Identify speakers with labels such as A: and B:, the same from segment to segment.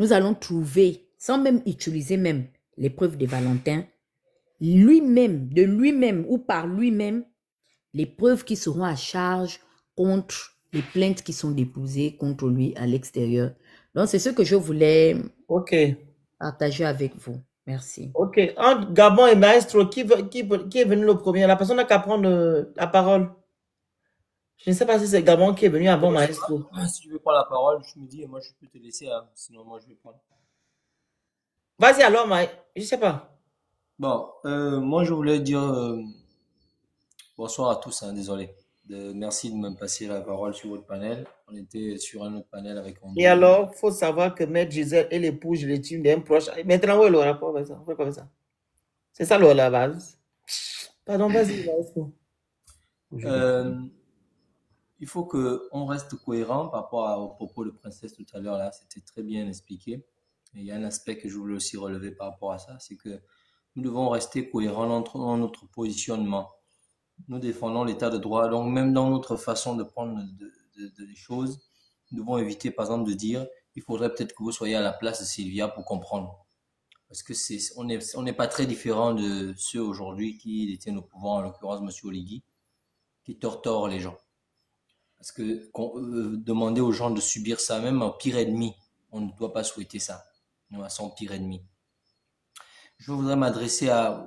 A: nous allons trouver, sans même utiliser même l'épreuve de Valentin, lui-même ou par lui-même, les preuves qui seront à charge contre les plaintes qui sont déposées contre lui à l'extérieur. Donc, c'est ce que je voulais
B: Ok.
A: partager avec vous. Merci.
B: Ok. Entre Gabon et Maestro, qui est venu le premier? La personne n'a qu'à prendre la parole. Je ne sais pas si c'est Gabon qui est venu avant
C: Moi, je sais pas.
B: Maestro.
C: Si tu veux prendre la parole, je me dis, moi, je peux te laisser, hein. Sinon, moi, je vais prendre.
B: Vas-y alors, Maestro. Je ne sais pas.
C: Bon, moi, je voulais dire bonsoir à tous, hein, désolé. Merci de me passer la parole sur votre panel. On était sur un autre panel avec
B: Et
C: Andrew.
B: alors, il faut savoir que Maître Gisèle est l'épouse légitime d'un proche. Maintenant, où est le rapport avec ça? On fait comme ça. C'est ça la base. Pardon, vas-y, Maestro.
C: Euh, il faut que on reste cohérent par rapport au propos de Princesse tout à l'heure là. C'était très bien expliqué. Et il y a un aspect que je voulais aussi relever par rapport à ça, c'est que nous devons rester cohérents dans notre positionnement. Nous défendons l'état de droit, donc même dans notre façon de prendre les choses, nous devons éviter par exemple de dire il faudrait peut-être que vous soyez à la place de Sylvia pour comprendre. Parce que on n'est pas très différent de ceux aujourd'hui qui détiennent le pouvoir, en l'occurrence M. Oligui, qui torturent les gens. Parce que demander aux gens de subir ça, même un pire ennemi, on ne doit pas souhaiter ça, à son pire ennemi. Je voudrais m'adresser à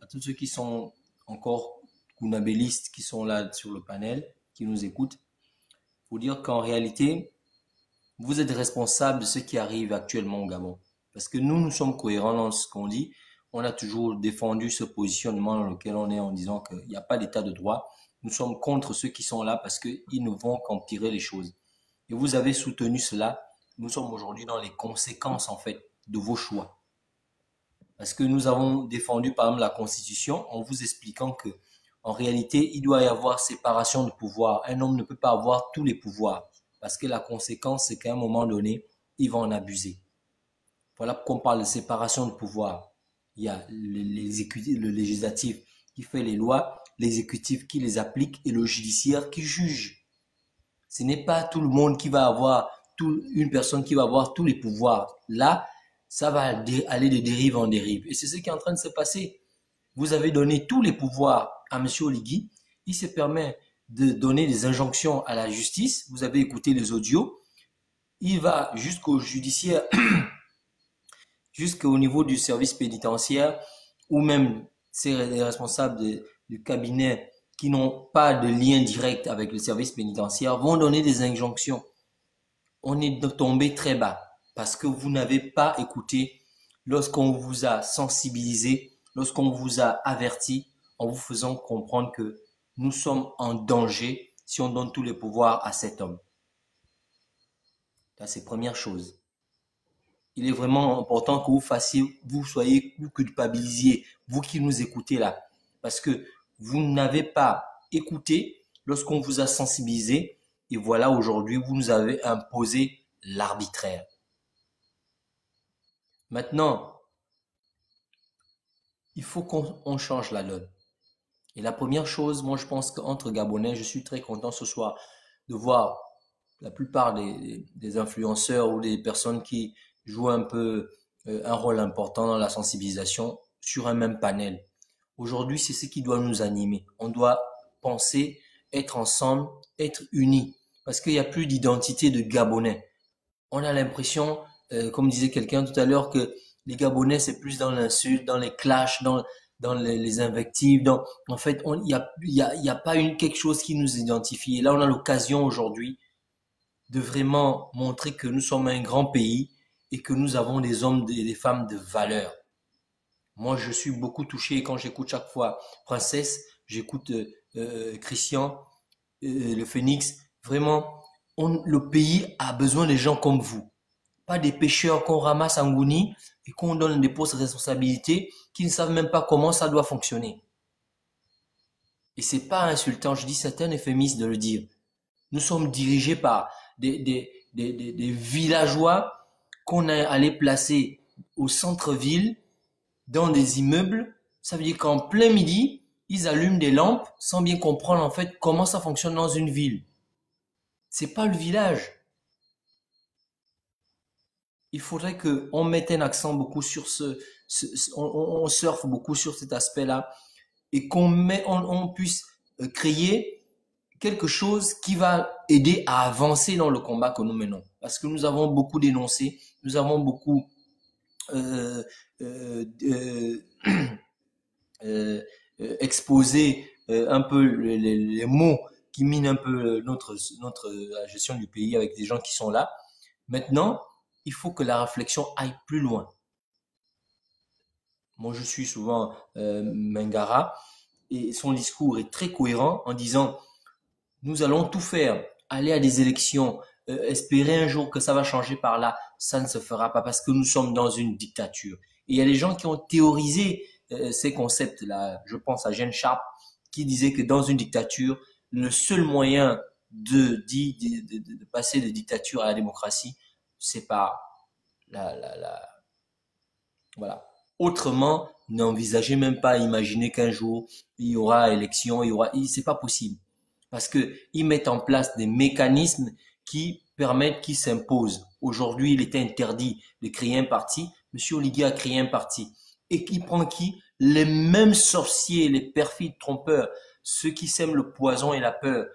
C: tous ceux qui sont encore kunabélistes, qui sont là sur le panel, qui nous écoutent, pour dire qu'en réalité, vous êtes responsable de ce qui arrive actuellement au Gabon. Parce que nous sommes cohérents dans ce qu'on dit. On a toujours défendu ce positionnement dans lequel on est en disant qu'il n'y a pas d'état de droit. Nous sommes contre ceux qui sont là parce qu'ils ne vont qu'empirer les choses. Et vous avez soutenu cela. Nous sommes aujourd'hui dans les conséquences, en fait, de vos choix. Parce que nous avons défendu, par exemple, la Constitution en vous expliquant que, en réalité, il doit y avoir séparation de pouvoir. Un homme ne peut pas avoir tous les pouvoirs. Parce que la conséquence, c'est qu'à un moment donné, il va en abuser. Voilà pourquoi on parle de séparation de pouvoir. Il y a le législatif qui fait les lois, l'exécutif qui les applique et le judiciaire qui juge. Ce n'est pas tout le monde qui va avoir, une personne qui va avoir tous les pouvoirs. Là, ça va aller de dérive en dérive. Et c'est ce qui est en train de se passer. Vous avez donné tous les pouvoirs à M. Oligui. Il se permet de donner des injonctions à la justice. Vous avez écouté les audios. Il va jusqu'au judiciaire, jusqu'au niveau du service pénitentiaire, ou même les responsables du cabinet qui n'ont pas de lien direct avec le service pénitentiaire vont donner des injonctions. On est tombé très bas parce que vous n'avez pas écouté lorsqu'on vous a sensibilisé, lorsqu'on vous a averti en vous faisant comprendre que nous sommes en danger si on donne tous les pouvoirs à cet homme. Ça, c'est première chose. Il est vraiment important que vous culpabilisiez, vous qui nous écoutez là, parce que vous n'avez pas écouté lorsqu'on vous a sensibilisé, et voilà aujourd'hui vous nous avez imposé l'arbitraire. Maintenant, il faut qu'on change la donne. Et la première chose, moi je pense qu'entre Gabonais, je suis très content ce soir de voir la plupart des influenceurs ou des personnes qui jouent un peu un rôle important dans la sensibilisation sur un même panel. Aujourd'hui, c'est ce qui doit nous animer. On doit penser, être ensemble, être unis. Parce qu'il n'y a plus d'identité de Gabonais. On a l'impression, comme disait quelqu'un tout à l'heure, que les Gabonais, c'est plus dans l'insulte, dans les clashs, dans les invectives. En fait, il y a pas quelque chose qui nous identifie. Et là, on a l'occasion aujourd'hui de vraiment montrer que nous sommes un grand pays et que nous avons des hommes et des femmes de valeur. Moi, je suis beaucoup touché quand j'écoute chaque fois Princesse, j'écoute Christian, le Phénix. Vraiment, le pays a besoin de gens comme vous. Pas des pêcheurs qu'on ramasse en Gouni et qu'on donne des postes de responsabilité qui ne savent même pas comment ça doit fonctionner. Et c'est pas insultant, je dis c'est un euphémisme de le dire. Nous sommes dirigés par des villageois qu'on est allé placer au centre-ville, dans des immeubles. Ça veut dire qu'en plein midi, ils allument des lampes sans bien comprendre en fait comment ça fonctionne dans une ville. C'est pas le village. il faudrait qu'on mette un accent beaucoup sur on surfe beaucoup sur cet aspect-là et on puisse créer quelque chose qui va aider à avancer dans le combat que nous menons. Parce que nous avons beaucoup dénoncé, nous avons beaucoup euh, euh, euh, exposé un peu les mots qui minent un peu la gestion du pays avec des gens qui sont là. Maintenant, il faut que la réflexion aille plus loin. Moi, je suis souvent Mengara et son discours est très cohérent en disant nous allons tout faire, aller à des élections, espérer un jour que ça va changer par là, ça ne se fera pas parce que nous sommes dans une dictature. Et il y a des gens qui ont théorisé ces concepts-là. Je pense à Jeanne Sharp qui disait que dans une dictature, le seul moyen de passer de dictature à la démocratie, c'est par voilà. Autrement, n'envisagez même pas, imaginer qu'un jour il y aura élection, c'est pas possible parce que ils mettent en place des mécanismes qui permettent qu'ils s'imposent. Aujourd'hui, il était interdit de créer un parti. Monsieur Oligui a créé un parti et qui prend qui? Les mêmes sorciers, les perfides trompeurs, ceux qui sèment le poison et la peur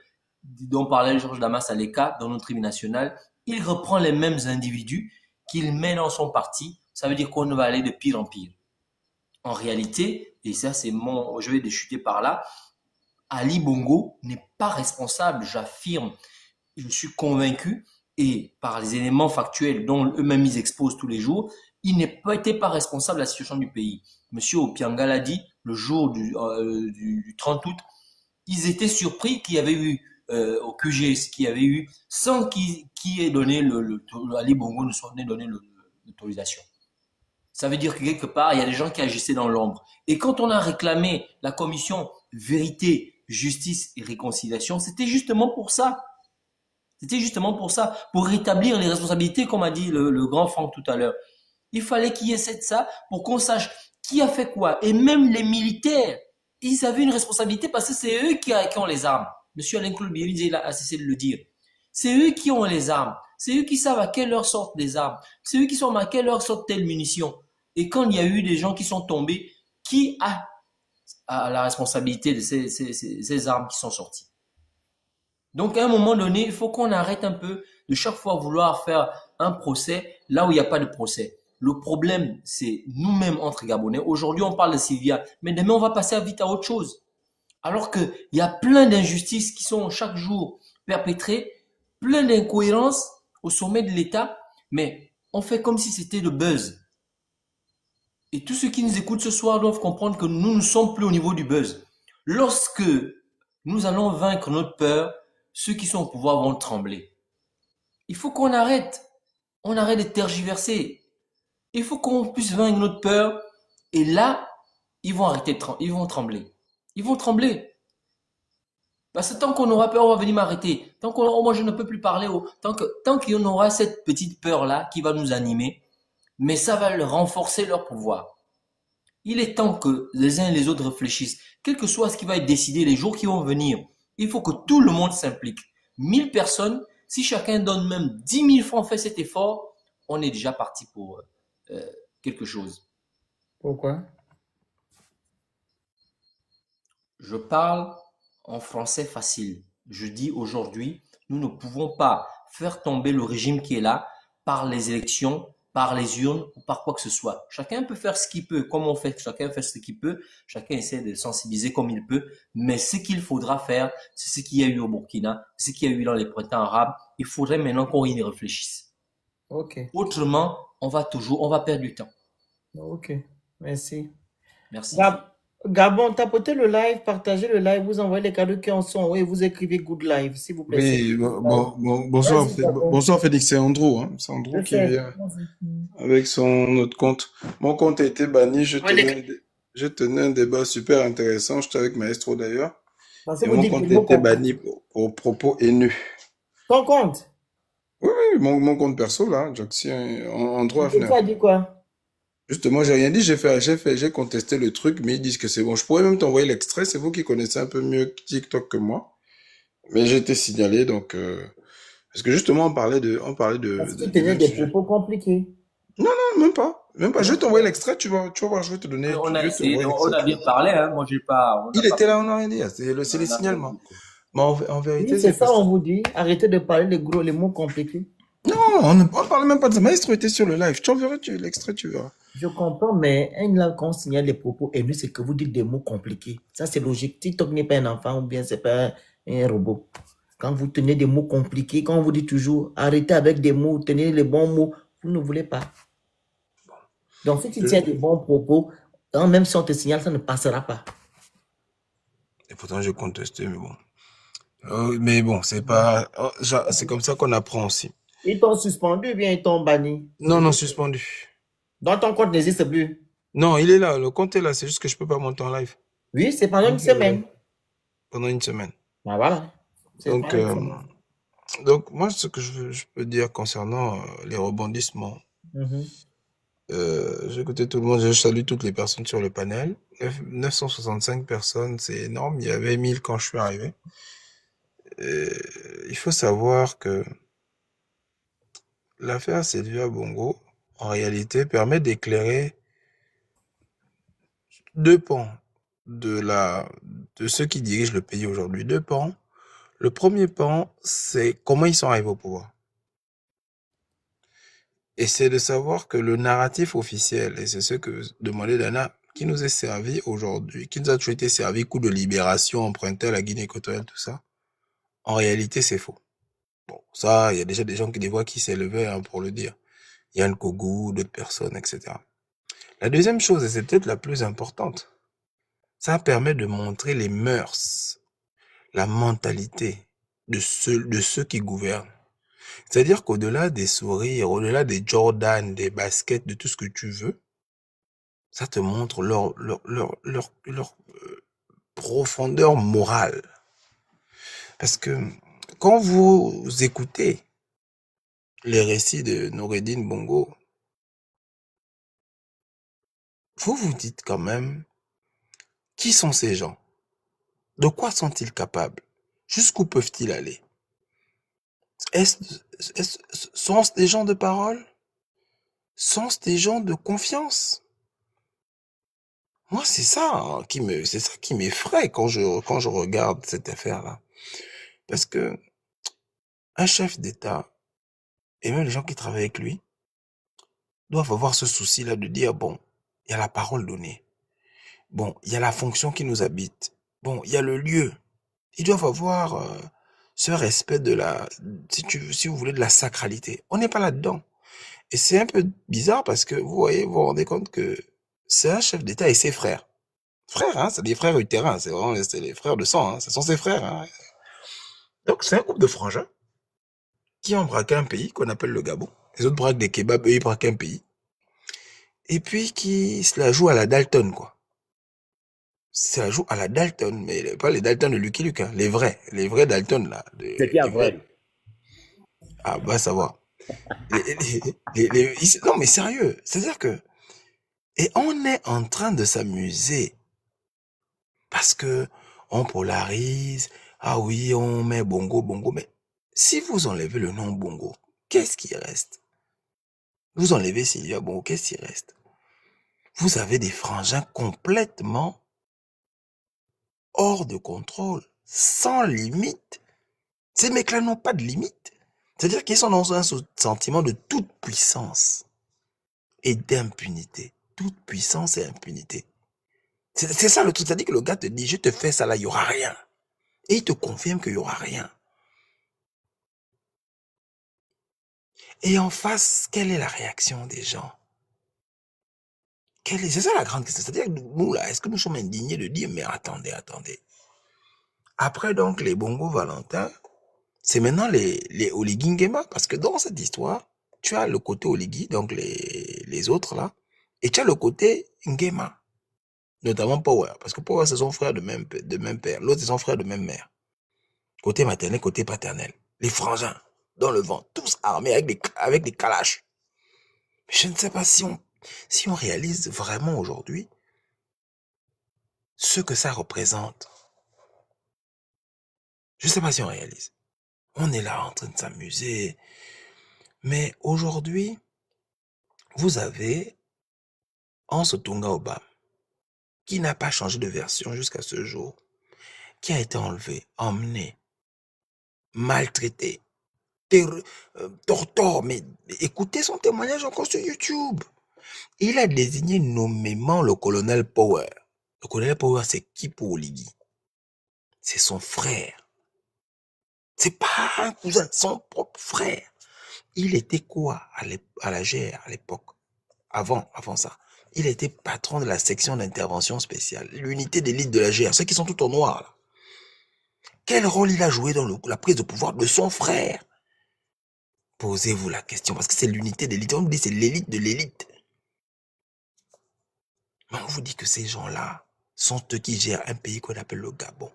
C: dont parlait Georges Damas Aleka dans notre hymne national. Il reprend les mêmes individus qu'il met dans son parti. Ça veut dire qu'on va aller de pire en pire. En réalité, et ça je vais déchuter par là, Ali Bongo n'est pas responsable, j'affirme, je suis convaincu, et par les éléments factuels dont eux-mêmes ils exposent tous les jours, il n'était pas responsable de la situation du pays. Monsieur Opianga l'a dit, le jour du 30 août, ils étaient surpris qu'il y avait eu au QG, ce qu'il y avait eu, sans qui ait donné Ali Bongo ne soit donné l'autorisation. Ça veut dire que quelque part, il y a des gens qui agissaient dans l'ombre. Et quand on a réclamé la commission vérité, justice et réconciliation, c'était justement pour ça. C'était justement pour ça, pour rétablir les responsabilités, comme a dit le grand Franck tout à l'heure. Il fallait qu'il y ait ça pour qu'on sache qui a fait quoi. Et même les militaires, ils avaient une responsabilité parce que c'est eux qui ont les armes. Monsieur Alain Claude Biévy, il a cessé de le dire. C'est eux qui ont les armes. C'est eux qui savent à quelle heure sortent les armes. C'est eux qui savent à quelle heure sortent telles munitions. Et quand il y a eu des gens qui sont tombés, qui a la responsabilité de ces armes qui sont sorties? Donc, à un moment donné, il faut qu'on arrête un peu de chaque fois vouloir faire un procès là où il n'y a pas de procès. Le problème, c'est nous-mêmes entre Gabonais. Aujourd'hui, on parle de Sylvia, mais demain, on va passer vite à autre chose. Alors qu'il y a plein d'injustices qui sont chaque jour perpétrées, plein d'incohérences au sommet de l'État, mais on fait comme si c'était le buzz. Et tous ceux qui nous écoutent ce soir doivent comprendre que nous ne sommes plus au niveau du buzz. Lorsque nous allons vaincre notre peur, ceux qui sont au pouvoir vont trembler. Il faut qu'on arrête. On arrête de tergiverser. Il faut qu'on puisse vaincre notre peur. Et là, ils vont arrêter ils vont trembler. Ils vont trembler. Parce que tant qu'on aura peur, on va venir m'arrêter. Moi, je ne peux plus parler. Tant qu'il y en aura cette petite peur-là qui va nous animer, mais ça va renforcer leur pouvoir. Il est temps que les uns et les autres réfléchissent. Quel que soit ce qui va être décidé les jours qui vont venir, il faut que tout le monde s'implique. 1000 personnes, si chacun donne même 10 000 francs, fait cet effort, on est déjà parti pour quelque chose.
B: Pourquoi?
C: Je parle en français facile. Je dis aujourd'hui, nous ne pouvons pas faire tomber le régime qui est là par les élections, par les urnes ou par quoi que ce soit. Chacun peut faire ce qu'il peut, comme on fait, chacun fait ce qu'il peut, chacun essaie de sensibiliser comme il peut, mais ce qu'il faudra faire, c'est ce qu'il y a eu au Burkina, ce qu'il y a eu dans les printemps arabes, il faudrait maintenant qu'on y réfléchisse.
B: Ok.
C: Autrement, on va perdre du temps.
B: Ok, merci.
C: Merci.
B: Gabon, tapotez le live, partagez le live, vous envoyez les cadeaux qui en sont et vous écrivez good live, s'il vous plaît.
D: Oui, bonsoir Félix, c'est Andrew, hein. C'est Andrew qui vient avec son autre compte. Mon compte a été banni, je tenais un débat super intéressant, j'étais avec Maestro d'ailleurs. Et mon compte a été banni pour propos haineux.
B: Ton compte?
D: Oui, mon compte perso là, Jackson, Andrew Hafner.
B: Tu as dit quoi?
D: Justement, j'ai rien dit, j'ai contesté le truc, mais ils disent que c'est bon. Je pourrais même t'envoyer l'extrait, c'est vous qui connaissez un peu mieux TikTok que moi. Mais j'ai été signalé, donc, parce que justement, on parlait de
B: Parce que tu tenais des propos compliqués.
D: Non, non, même pas. Même pas. Je vais t'envoyer l'extrait, tu vas voir, je vais te donner,
C: On
D: je
C: a
D: vais
C: essayé,
D: t'envoyer
C: on
D: l'extrait.
C: a bien parlé, hein. Moi, j'ai pas, on n'a
D: Il
C: pas
D: était
C: pris,
D: là, on n'a rien dit. C'est les
C: on n'a rien
D: signalements.
C: dit, quoi.
D: Mais en
B: Oui,
D: vérité,
B: c'est
D: c'est
B: ça,
D: parce que...
B: on vous dit. Arrêtez de parler les mots compliqués.
D: Non, on ne parle même pas de ça. Maestro était sur le live. Tu enverras l'extrait, tu verras.
B: Je comprends, mais quand on signale les propos, et lui, c'est que vous dites des mots compliqués. Ça, c'est logique. TikTok n'est pas un enfant ou bien c'est pas un robot. Quand vous tenez des mots compliqués, quand on vous dit toujours arrêtez avec des mots, tenez les bons mots, vous ne voulez pas. Donc, si tu tiens des bons propos, même si on te signale, ça ne passera pas.
D: Et pourtant, je conteste, mais bon. Mais bon, c'est pas... c'est comme ça qu'on apprend aussi.
B: Ils t'ont suspendu ou bien ils t'ont banni?
D: Non, non, suspendu.
B: Donc, ton compte n'existe plus.
D: Non, il est là. Le compte est là. C'est juste que je peux pas monter en live.
B: Oui, c'est pendant une semaine.
D: Pendant une semaine.
B: Ben voilà.
D: Donc, moi, ce que je peux dire concernant les rebondissements, j'ai écouté tout le monde, je salue toutes les personnes sur le panel. 965 personnes, c'est énorme. Il y avait 1000 quand je suis arrivé. Il faut savoir que l'affaire Sylvia Bongo, en réalité, permet d'éclairer deux pans de ceux qui dirigent le pays aujourd'hui. Deux pans. Le premier pan, c'est comment ils sont arrivés au pouvoir. Et c'est de savoir que le narratif officiel, et c'est ce que demandait Dana, qui nous est servi aujourd'hui, qui nous a toujours été servi, coup de libération emprunté à la Guinée équatoriale, tout ça, en réalité, c'est faux. Bon, ça, il y a déjà des gens qui les voient qui s'élevaient pour le dire. Yann Kogou, d'autres personnes, etc. La deuxième chose, et c'est peut-être la plus importante, ça permet de montrer les mœurs, la mentalité de ceux qui gouvernent. C'est-à-dire qu'au-delà des sourires, au-delà des Jordan, des baskets, de tout ce que tu veux, ça te montre leur profondeur morale. Parce que quand vous écoutez les récits de Noureddin Bongo, vous vous dites quand même, qui sont ces gens? De quoi sont-ils capables? Jusqu'où peuvent-ils aller? Sont-ce des gens de parole? Sont-ce des gens de confiance? Moi, c'est ça qui m'effraie quand je regarde cette affaire-là. Parce que un chef d'État, et même les gens qui travaillent avec lui, doivent avoir ce souci-là de dire, bon, il y a la parole donnée. Bon, il y a la fonction qui nous habite. Bon, il y a le lieu. Ils doivent avoir ce respect de si vous voulez, de la sacralité. On n'est pas là-dedans. Et c'est un peu bizarre parce que vous vous rendez compte que c'est un chef d'État et ses frères. Frères, hein, c'est des frères utérins, c'est les frères de sang, hein, ce sont ses frères. Hein. Donc c'est un groupe de frangins qui ont braqué un pays qu'on appelle le Gabon. Les autres braquent des kebabs, eux ils braquent un pays. Et puis qui se la joue à la Dalton, quoi. Se la joue à la Dalton, mais pas les Dalton de Lucky Luke, hein, les vrais Dalton, là.
B: C'est qui a vrai?
D: Ah, bah, ça va. Non, mais sérieux, c'est-à-dire que, et on est en train de s'amuser, parce que on polarise, ah oui, on met Bongo, mais si vous enlevez le nom Bongo, qu'est-ce qui reste? Vous enlevez Sylvia Bongo, qu'est-ce qui reste? Vous avez des frangins complètement hors de contrôle, sans limite. Ces mecs-là n'ont pas de limite. C'est-à-dire qu'ils sont dans un sentiment de toute puissance et d'impunité. Toute puissance et impunité. C'est ça le truc. C'est-à-dire que le gars te dit, je te fais ça là, il n'y aura rien. Et il te confirme qu'il n'y aura rien. Et en face, quelle est la réaction des gens? C'est ça la grande question. C'est-à-dire que nous, là, est-ce que nous sommes indignés de dire, mais attendez. Après, donc, les Bongo Valentin, c'est maintenant les Oligui Nguema, parce que dans cette histoire, tu as le côté Oligui, donc les autres là, et tu as le côté Nguema, notamment Power, parce que Power c'est son frère de même père, l'autre c'est son frère de même mère, côté maternel, côté paternel, les frangins, dans le vent, tous armés avec des calaches. Mais je ne sais pas si on réalise vraiment aujourd'hui ce que ça représente. Je ne sais pas si on réalise. On est là en train de s'amuser. Mais aujourd'hui,
E: vous avez Anse Tonga Obama, qui n'a pas changé de version jusqu'à ce jour, qui a été enlevé, emmené, maltraité, torture, mais écoutez son témoignage encore sur YouTube. Il a désigné nommément le colonel Power. Le colonel Power, c'est qui pour Oligui? C'est son frère. C'est pas un cousin, son propre frère. Il était quoi à la GR à l'époque? Avant ça. Il était patron de la section d'intervention spéciale, l'unité d'élite de la GR, ceux qui sont tout en noir là. Quel rôle il a joué dans la prise de pouvoir de son frère? Posez-vous la question, parce que c'est l'unité d'élite. On vous dit c'est l'élite de l'élite. Mais on vous dit que ces gens-là sont eux qui gèrent un pays qu'on appelle le Gabon.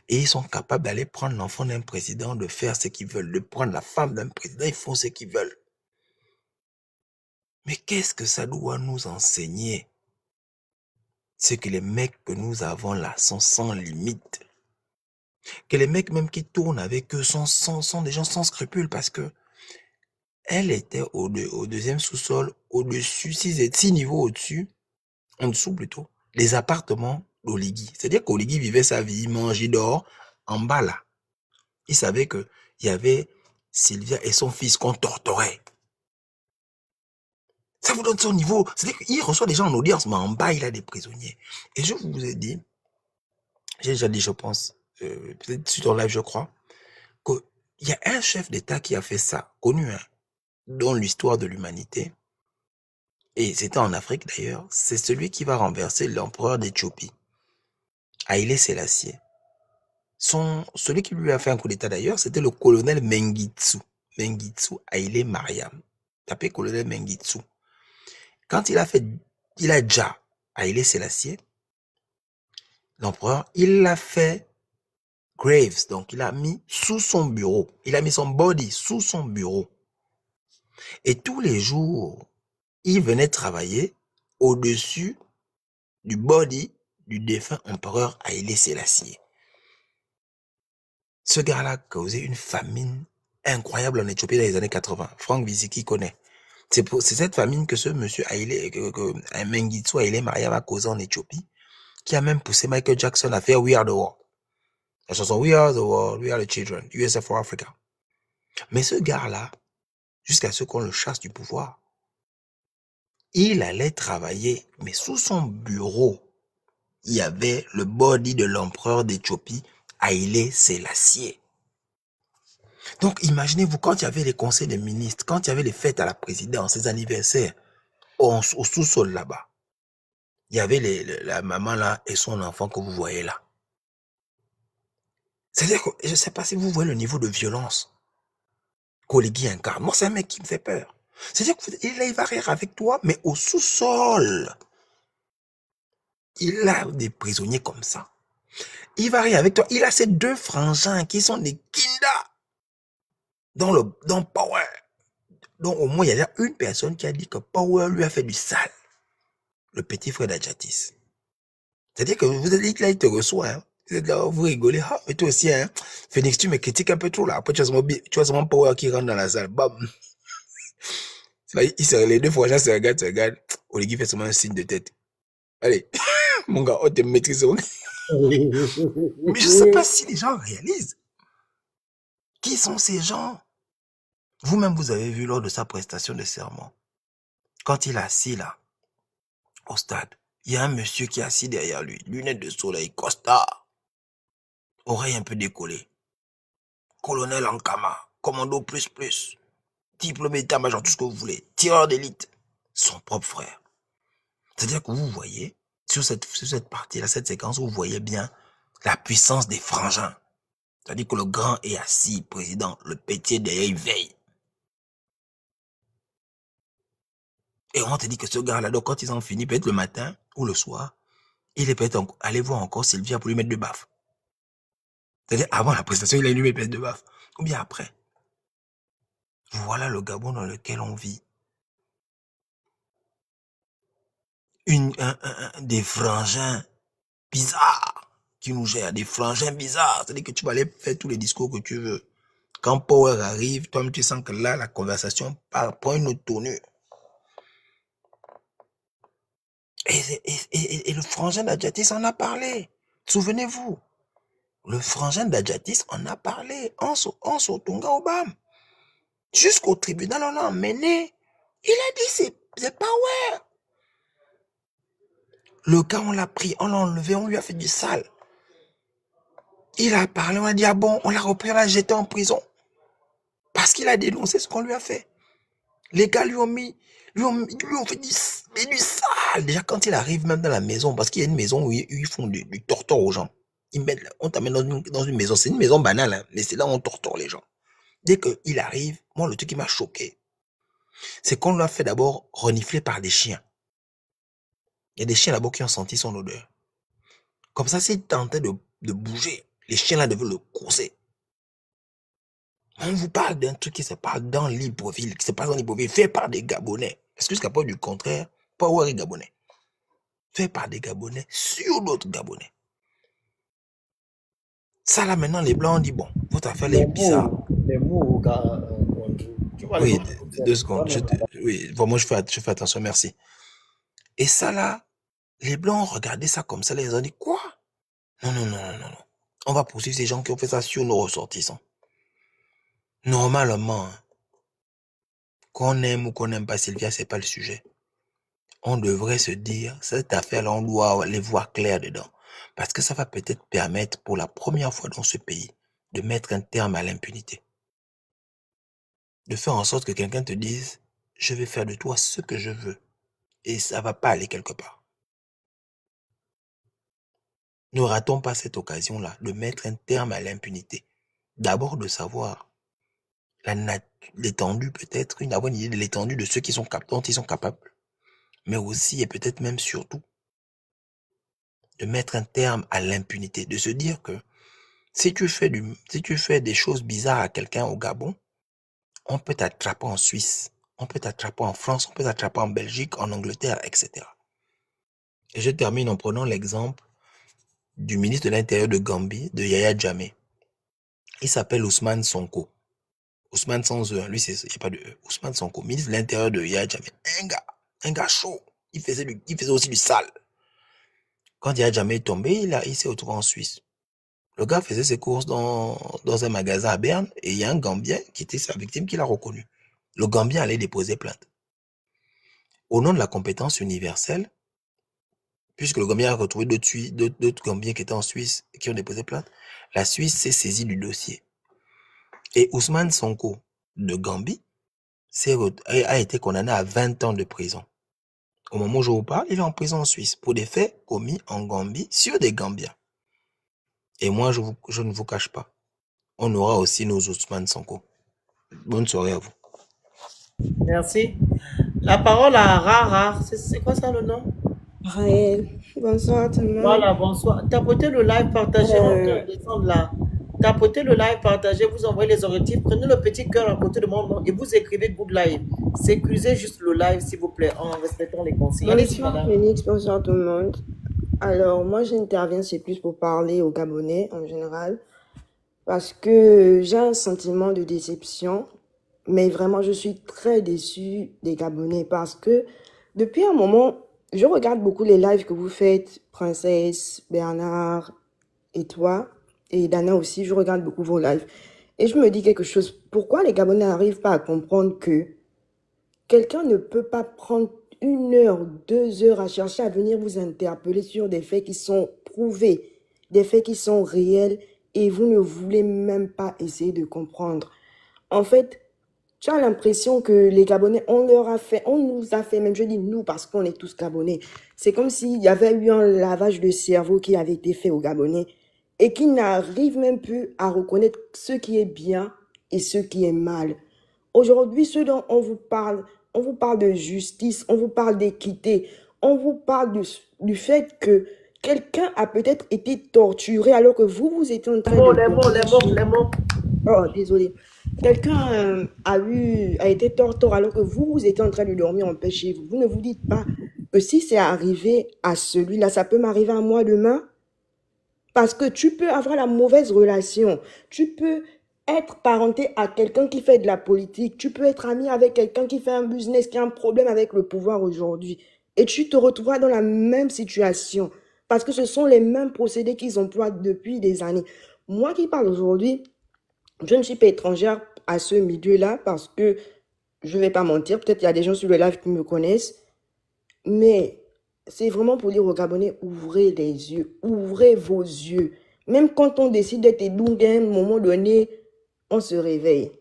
E: Et ils sont capables d'aller prendre l'enfant d'un président, de faire ce qu'ils veulent, de prendre la femme d'un président, ils font ce qu'ils veulent. Mais qu'est-ce que ça doit nous enseigner? C'est que les mecs que nous avons là sont sans limite. Que les mecs même qui tournent avec eux sont des gens sans scrupules, parce que elle était au deuxième sous-sol, au-dessus, 6 niveaux au-dessus, en dessous plutôt, des appartements d'Oligui. C'est-à-dire qu'Oligui vivait sa vie, il mangeait, dehors, en bas là. Il savait qu'il y avait Sylvia et son fils qu'on torturait. Ça vous donne son niveau. C'est-à-dire qu'il reçoit des gens en audience, mais en bas, il a des prisonniers. Et je vous ai dit, j'ai déjà dit, je pense, peut-être sur ton live, je crois, qu'il y a un chef d'État qui a fait ça, connu, hein, dans l'histoire de l'humanité. Et c'était en Afrique d'ailleurs. C'est celui qui va renverser l'empereur d'Éthiopie, Haïlé Sélassié. Celui qui lui a fait un coup d'État d'ailleurs, c'était le colonel Mengistu. Mengistu Haïlé Mariam. Tapez colonel Mengistu. Quand il a déjà Haïlé Sélassié, l'empereur, il l'a fait Graves. Donc il a mis sous son bureau. Il a mis son body sous son bureau. Et tous les jours, il venait travailler au-dessus du body du défunt empereur Haïlé Sélassié. Ce gars-là a causé une famine incroyable en Éthiopie dans les années 80. Franck Viziki connaît. C'est cette famine que ce monsieur Mengistu Haïlé Mariam a causé en Éthiopie, qui a même poussé Michael Jackson à faire We Are the World. La chanson We Are the World, We Are the Children, USA for Africa. Mais ce gars-là, jusqu'à ce qu'on le chasse du pouvoir, il allait travailler, mais sous son bureau, il y avait le body de l'empereur d'Éthiopie, Haïlé Sélassié. Donc, imaginez-vous, quand il y avait les conseils des ministres, quand il y avait les fêtes à la présidence, les anniversaires, au sous-sol là-bas, il y avait la maman là et son enfant que vous voyez là. C'est-à-dire que, je ne sais pas si vous voyez le niveau de violence qu'Oligui incarne. Moi, c'est un mec qui me fait peur. C'est-à-dire qu'il va rire avec toi, mais au sous-sol. Il a des prisonniers comme ça. Il va rire avec toi. Il a ces 2 frangins qui sont des kinda dans Power. Donc, au moins, il y a une personne qui a dit que Power lui a fait du sale. Le petit frère d'Adjatis. C'est-à-dire que vous avez dit que là, il te reçoit, hein. Vous êtes là, vous rigolez. Ah, mais toi aussi, hein. Phoenix, tu me critiques un peu trop, là. Après, tu vois seulement Power qui rentre dans la salle. Bam. Là, les 2 frangins se regardent. Oligui fait seulement un signe de tête. Allez. Mon gars, on te maîtrise. Mais je ne sais pas si les gens réalisent. Qui sont ces gens? Vous-même, vous avez vu lors de sa prestation de serment. Quand il est assis là, au stade, il y a un monsieur qui est assis derrière lui. Lunettes de soleil, costard. Oreille un peu décollée. Colonel Ankama, commando plus. Diplômé d'état-major, tout ce que vous voulez. Tireur d'élite. Son propre frère. C'est-à-dire que vous voyez, sur cette partie-là, cette séquence, vous voyez bien la puissance des frangins. C'est-à-dire que le grand est assis, président, le petit derrière, il veille. Et on te dit que ce gars-là, donc quand ils ont fini, peut-être le matin ou le soir, il est peut-être allé voir encore Sylvia pour lui mettre 2 baffes. C'est-à-dire, avant la prestation, il a lui mettre 2 baffes. Ou bien après. Voilà le Gabon dans lequel on vit. Des frangins bizarres qui nous gèrent, des frangins bizarres. C'est-à-dire que tu vas aller faire tous les discours que tu veux. Quand Power arrive, toi-même tu sens que là, la conversation prend une autre tournure. Et le frangin d'Adjatis en a parlé. Souvenez-vous. Le frangin d'Adjatis en a parlé. En Sotonga Obam. Jusqu'au tribunal, on l'a emmené. Il a dit, c'est pas ouais. Le gars, on l'a pris, on l'a enlevé, on lui a fait du sale. Il a parlé, on a dit, ah bon, on l'a repris, on l'a jeté en prison. Parce qu'il a dénoncé ce qu'on lui a fait. Les gars lui ont fait du sale. Déjà, quand il arrive même dans la maison, parce qu'il y a une maison où ils font du torture aux gens. On t'amène dans une maison. C'est une maison banale, hein, mais c'est là où on torture les gens. Dès qu'il arrive, moi, le truc qui m'a choqué, c'est qu'on l'a fait d'abord renifler par des chiens. Il y a des chiens là-bas qui ont senti son odeur. Comme ça, s'il tentait de bouger, les chiens là devaient le courser. On vous parle d'un truc qui se passe dans Libreville, fait par des Gabonais. Est-ce que jusqu'à pas du contraire, pas ouais Gabonais. Fait par des Gabonais sur d'autres Gabonais. Ça là maintenant, les Blancs ont dit, bon, votre affaire est bizarre.
B: Les mots,
E: oui, 2 secondes. Oui, vraiment, je fais attention, merci. Et ça là, les Blancs ont regardé ça comme ça, ils ont dit, quoi? Non. On va poursuivre ces gens qui ont fait ça sur nos ressortissants. Normalement, qu'on aime ou qu'on n'aime pas Sylvia, c'est pas le sujet. On devrait se dire, cette affaire-là, on doit les voir clair dedans. Parce que ça va peut-être permettre, pour la première fois dans ce pays, de mettre un terme à l'impunité. De faire en sorte que quelqu'un te dise, je vais faire de toi ce que je veux. Et ça va pas aller quelque part. Ne ratons pas cette occasion-là de mettre un terme à l'impunité. D'abord de savoir l'étendue peut-être, une bonne idée de l'étendue de ceux dont ils sont capables. Mais aussi et peut-être même surtout de mettre un terme à l'impunité, de se dire que si tu fais des choses bizarres à quelqu'un au Gabon, on peut t'attraper en Suisse, on peut t'attraper en France, on peut t'attraper en Belgique, en Angleterre, etc. Et je termine en prenant l'exemple du ministre de l'Intérieur de Gambie, de Yaya Jammeh. Il s'appelle Ousmane Sonko. Ousmane sans E, lui, il n'y a pas de E. Ousmane Sonko, ministre de l'Intérieur de Yaya Jammeh. Un gars chaud. Il faisait aussi du sale. Quand Yaya Jammeh est tombé, il s'est retrouvé en Suisse. Le gars faisait ses courses dans un magasin à Berne et il y a un Gambien qui était sa victime qui l'a reconnu. Le Gambien allait déposer plainte. Au nom de la compétence universelle, puisque le Gambien a retrouvé d'autres Gambiens qui étaient en Suisse et qui ont déposé plainte, la Suisse s'est saisie du dossier. Et Ousmane Sonko de Gambie a été condamné à 20 ans de prison. Au moment où je vous parle, il est en prison en Suisse pour des faits commis en Gambie sur des Gambiens. Et moi, je ne vous cache pas, on aura aussi nos Ousmane Sonko. Bonne soirée à vous.
B: Merci. La parole à Rara. C'est quoi ça le nom?
F: Raël. Bonsoir tout le monde.
B: Voilà, bonsoir. Tapotez le live, partagez, on peut descendre là. Tapotez le live, partagez, vous envoyez les objectifs, prenez le petit cœur à côté de mon nom et vous écrivez Good Live. Sécurisez juste le live, s'il vous plaît, en respectant les consignes.
F: Bonsoir Félix, bonsoir tout le monde. Alors, moi j'interviens, c'est plus pour parler aux Gabonais en général, parce que j'ai un sentiment de déception, mais vraiment je suis très déçue des Gabonais, parce que depuis un moment, je regarde beaucoup les lives que vous faites, Princesse, Bernard et toi, et Dana aussi, je regarde beaucoup vos lives. Et je me dis quelque chose, pourquoi les Gabonais n'arrivent pas à comprendre que quelqu'un ne peut pas prendre 1 heure, 2 heures à chercher à venir vous interpeller sur des faits qui sont prouvés, des faits qui sont réels, et vous ne voulez même pas essayer de comprendre. En fait, tu as l'impression que les Gabonais, on nous a fait, même je dis nous parce qu'on est tous Gabonais, c'est comme s'il y avait eu un lavage de cerveau qui avait été fait aux Gabonais et qui n'arrivent même plus à reconnaître ce qui est bien et ce qui est mal. Aujourd'hui, ce dont on vous parle de justice, on vous parle d'équité, on vous parle du fait que quelqu'un a peut-être été torturé alors que vous étiez en train de...
B: Les mots.
F: Oh, désolé. Quelqu'un a été torturé alors que vous étiez en train de dormir en paix chez vous. Vous ne vous dites pas que si c'est arrivé à celui-là, ça peut m'arriver à moi demain? Parce que tu peux avoir la mauvaise relation. Tu peux être parenté à quelqu'un qui fait de la politique. Tu peux être ami avec quelqu'un qui fait un business, qui a un problème avec le pouvoir aujourd'hui. Et tu te retrouveras dans la même situation. Parce que ce sont les mêmes procédés qu'ils emploient depuis des années. Moi qui parle aujourd'hui, je ne suis pas étrangère à ce milieu-là parce que, je ne vais pas mentir, peut-être il y a des gens sur le live qui me connaissent, mais c'est vraiment pour dire aux Gabonais, ouvrez les yeux, ouvrez vos yeux. Même quand on décide d'être Edungue, à un moment donné, on se réveille.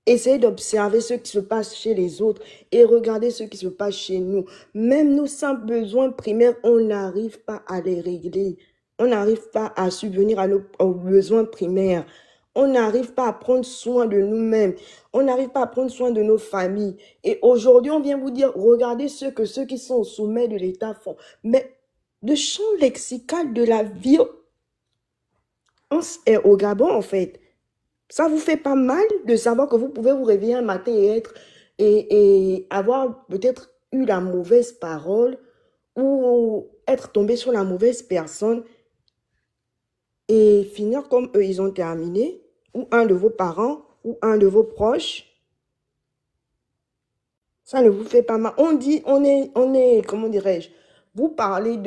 F: Essayez d'observer ce qui se passe chez les autres et regardez ce qui se passe chez nous. Même nos simples besoins primaires, on n'arrive pas à les régler. On n'arrive pas à subvenir à aux besoins primaires. On n'arrive pas à prendre soin de nous-mêmes. On n'arrive pas à prendre soin de nos familles. Et aujourd'hui, on vient vous dire, regardez ce que ceux qui sont au sommet de l'État font. Mais le champ lexical de la vie est au Gabon, en fait. Ça vous fait pas mal de savoir que vous pouvez vous réveiller un matin et avoir peut-être eu la mauvaise parole ou être tombé sur la mauvaise personne et finir comme eux, ils ont terminé, ou un de vos parents, ou un de vos proches. Ça ne vous fait pas mal. On dit, on est, comment dirais-je, vous parlez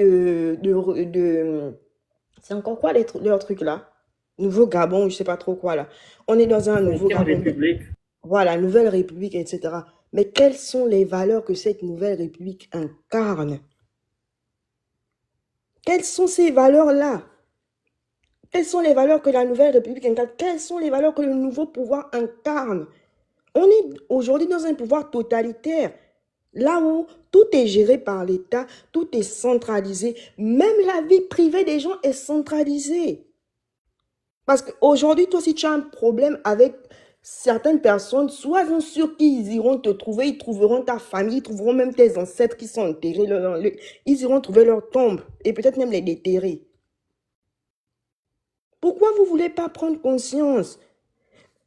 F: c'est encore quoi leur truc là? Nouveau Gabon, je ne sais pas trop quoi là. On est dans un nouveau Gabon.
B: République.
F: Voilà, nouvelle république, etc. Mais quelles sont les valeurs que cette nouvelle république incarne? Quelles sont ces valeurs-là? Quelles sont les valeurs que la nouvelle république incarne? Quelles sont les valeurs que le nouveau pouvoir incarne? On est aujourd'hui dans un pouvoir totalitaire. Là où tout est géré par l'État, tout est centralisé. Même la vie privée des gens est centralisée. Parce qu'aujourd'hui, toi, si tu as un problème avec certaines personnes, sois-en sûr qu'ils iront te trouver, ils trouveront ta famille, ils trouveront même tes ancêtres qui sont enterrés, ils iront trouver leur tombe et peut-être même les déterrer. Pourquoi vous ne voulez pas prendre conscience?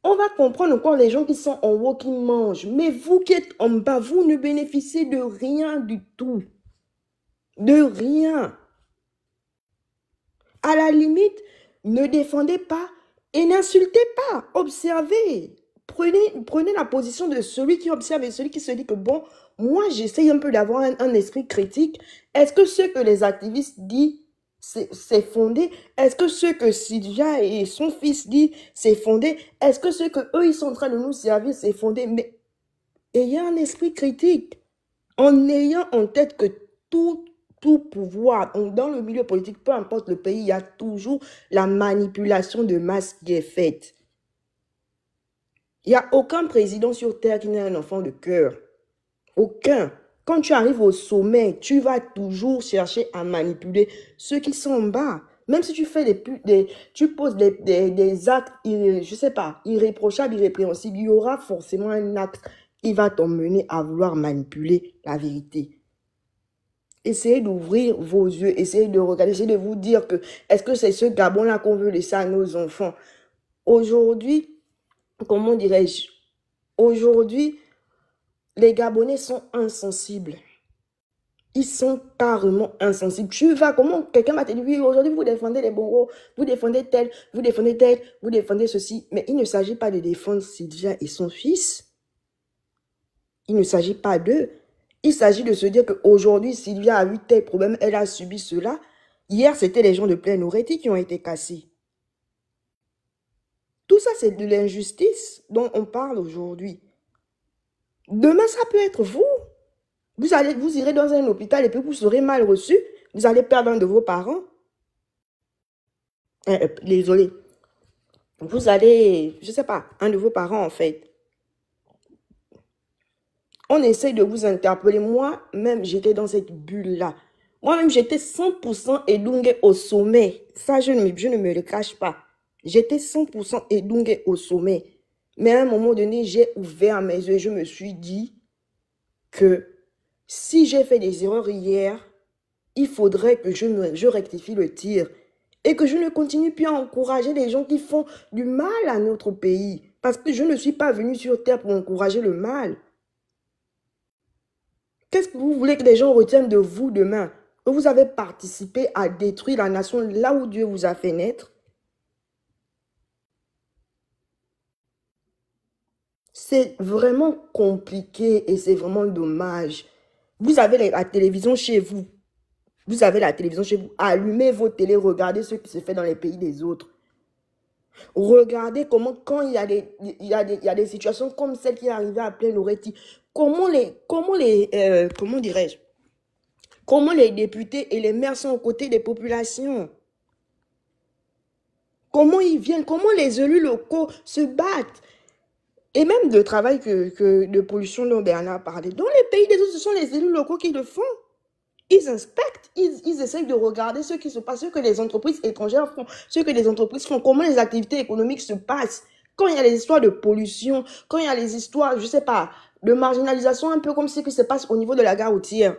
F: On va comprendre encore les gens qui sont en haut, qui mangent. Mais vous qui êtes en bas, vous ne bénéficiez de rien du tout. De rien. À la limite, ne défendez pas et n'insultez pas. Observez. Prenez la position de celui qui observe et celui qui se dit que bon, moi j'essaye un peu d'avoir un esprit critique. Est-ce que ce que les activistes disent, c'est fondé? Est-ce que ce que Sylvia et son fils disent, c'est fondé? Est-ce que ce que eux ils sont en train de nous servir, c'est fondé? Mais ayez un esprit critique. En ayant en tête que tout pouvoir, dans le milieu politique, peu importe le pays, il y a toujours la manipulation de masse qui est faite. Il n'y a aucun président sur Terre qui n'est un enfant de cœur. Aucun. Quand tu arrives au sommet, tu vas toujours chercher à manipuler ceux qui sont en bas. Même si tu fais tu poses des actes, je sais pas, irréprochables, irrépréhensibles, il y aura forcément un acte qui va t'emmener à vouloir manipuler la vérité. Essayez d'ouvrir vos yeux, essayez de regarder, essayez de vous dire que est-ce que c'est ce Gabon-là qu'on veut laisser à nos enfants? Aujourd'hui, comment dirais-je? Aujourd'hui, les Gabonais sont insensibles. Ils sont carrément insensibles. Tu vas, comment quelqu'un va te dire, oui, aujourd'hui vous défendez les Bongos, vous défendez tel, vous défendez tel, vous défendez ceci. Mais il ne s'agit pas de défendre Sylvia et son fils. Il ne s'agit pas d'eux. Il s'agit de se dire qu'aujourd'hui, Sylvia a eu tel problème, elle a subi cela. Hier, c'était les gens de Plein-Oretti qui ont été cassés. Tout ça, c'est de l'injustice dont on parle aujourd'hui. Demain, ça peut être vous. Vous irez dans un hôpital et puis vous serez mal reçu. Vous allez perdre un de vos parents. Désolé. Vous allez, je ne sais pas, un de vos parents en fait. On essaye de vous interpeller. Moi-même, j'étais dans cette bulle-là. Moi-même, j'étais 100% Edungue au sommet. Ça, je ne me le cache pas. J'étais 100% Edungue au sommet. Mais à un moment donné, j'ai ouvert mes yeux et je me suis dit que si j'ai fait des erreurs hier, il faudrait que je rectifie le tir et que je ne continue plus à encourager les gens qui font du mal à notre pays. Parce que je ne suis pas venue sur Terre pour encourager le mal. Qu'est-ce que vous voulez que les gens retiennent de vous demain? Que vous avez participé à détruire la nation là où Dieu vous a fait naître? C'est vraiment compliqué et c'est vraiment dommage. Vous avez la télévision chez vous. Vous avez la télévision chez vous. Allumez vos télés, regardez ce qui se fait dans les pays des autres. Regardez comment, quand il y a des situations comme celle qui est arrivée à Plein-Loretti, comment dirais-je, comment les députés et les maires sont aux côtés des populations. Comment ils viennent, comment les élus locaux se battent. Et même de travail de pollution dont Bernard parlait. Dans les pays des autres, ce sont les élus locaux qui le font. Ils inspectent, ils essayent de regarder ce qui se passe, ce que les entreprises étrangères font, ce que les entreprises font, comment les activités économiques se passent. Quand il y a les histoires de pollution, quand il y a les histoires, je sais pas, de marginalisation, un peu comme ce qui se passe au niveau de la gare routière.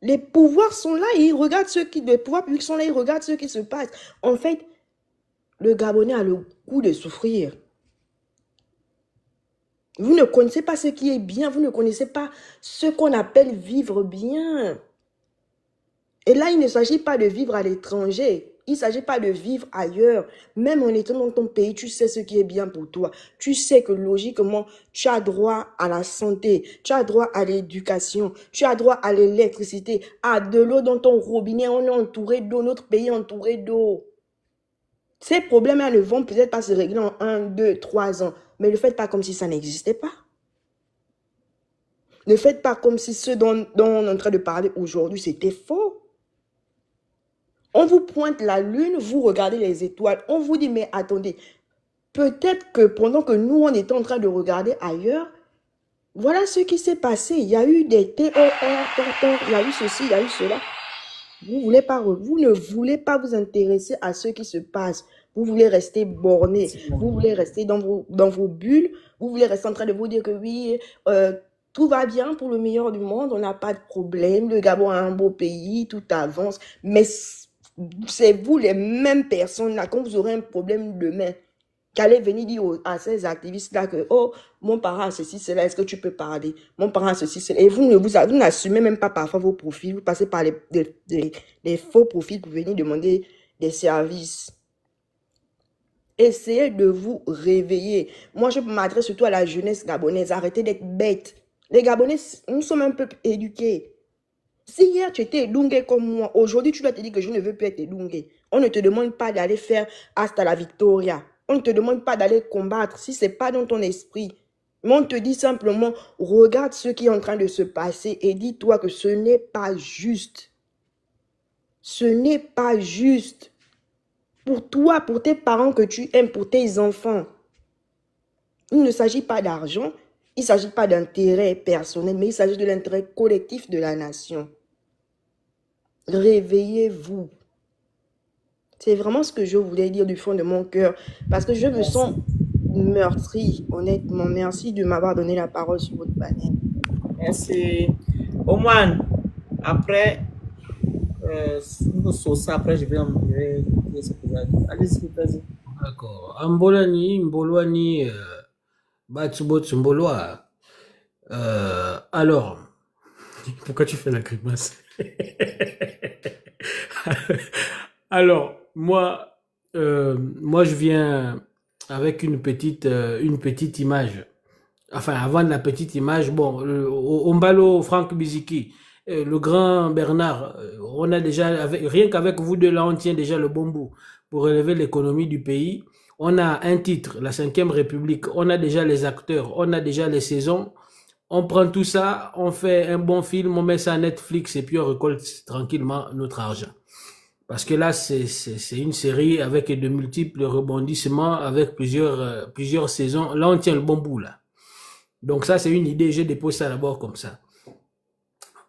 F: Les pouvoirs sont là, ils regardent les pouvoirs publics sont là, ils regardent ce qui se passe. En fait, le Gabonais a le goût de souffrir. Vous ne connaissez pas ce qui est bien, vous ne connaissez pas ce qu'on appelle vivre bien. Et là, il ne s'agit pas de vivre à l'étranger, il ne s'agit pas de vivre ailleurs. Même en étant dans ton pays, tu sais ce qui est bien pour toi. Tu sais que logiquement, tu as droit à la santé, tu as droit à l'éducation, tu as droit à l'électricité, à de l'eau dans ton robinet. On est entouré d'eau, notre pays est entouré d'eau. Ces problèmes-là ne vont peut-être pas se régler en 1, 2, 3 ans. Mais ne faites pas comme si ça n'existait pas. Ne faites pas comme si ce dont on est en train de parler aujourd'hui, c'était faux. On vous pointe la lune, vous regardez les étoiles. On vous dit, mais attendez, peut-être que pendant que nous, on était en train de regarder ailleurs, voilà ce qui s'est passé. Il y a eu des TOR, il y a eu ceci, il y a eu cela. Vous ne voulez pas vous intéresser à ce qui se passe. Vous voulez rester borné. Vous voulez rester dans vos bulles. Vous voulez rester en train de vous dire que oui, tout va bien pour le meilleur du monde. On n'a pas de problème. Le Gabon a un beau pays. Tout avance. Mais c'est vous les mêmes personnes là. Quand vous aurez un problème demain, qu'allez venir dire à ces activistes-là que, oh, mon parent a ceci, cela, est-ce que tu peux parler? Mon parent a ceci, cela. Et vous n'assumez même pas parfois vos profils. Vous passez par les faux profils pour venir demander des services. Essayez de vous réveiller. Moi, je m'adresse surtout à la jeunesse gabonaise. Arrêtez d'être bête. Les Gabonais, nous sommes un peuple éduqué. Si hier tu étais Edungue comme moi, aujourd'hui tu dois te dire que je ne veux plus être Edungue. On ne te demande pas d'aller faire hasta la victoria. On ne te demande pas d'aller combattre si ce n'est pas dans ton esprit. Mais on te dit simplement, regarde ce qui est en train de se passer et dis-toi que ce n'est pas juste. Ce n'est pas juste. Pour toi, pour tes parents que tu aimes, pour tes enfants. Il ne s'agit pas d'argent, il ne s'agit pas d'intérêt personnel, mais il s'agit de l'intérêt collectif de la nation. Réveillez-vous. C'est vraiment ce que je voulais dire du fond de mon cœur, parce que je me sens meurtrie, honnêtement. Merci de m'avoir donné la parole sur votre panel.
B: Merci. Oman, après, après je vais dire ce que j'ai dit. Allez-y, vas-y.
G: D'accord. Ambolani, Mbolwani, Batsubot, Mboloa. Alors, pourquoi tu fais la grimace? Alors, moi, je viens avec une petite image. Enfin, avant de la petite image, bon, Ombalo, Franck Biziki, le grand Bernard, on a déjà, rien qu'avec vous deux là, on tient déjà le bon bout pour relever l'économie du pays. On a un titre, la 5e République, on a déjà les acteurs, on a déjà les saisons. On prend tout ça, on fait un bon film, on met ça à Netflix et puis on récolte tranquillement notre argent. Parce que là, c'est une série avec de multiples rebondissements, avec plusieurs saisons. Là, on tient le bon bout, là. Donc ça, c'est une idée, je dépose ça d'abord comme ça.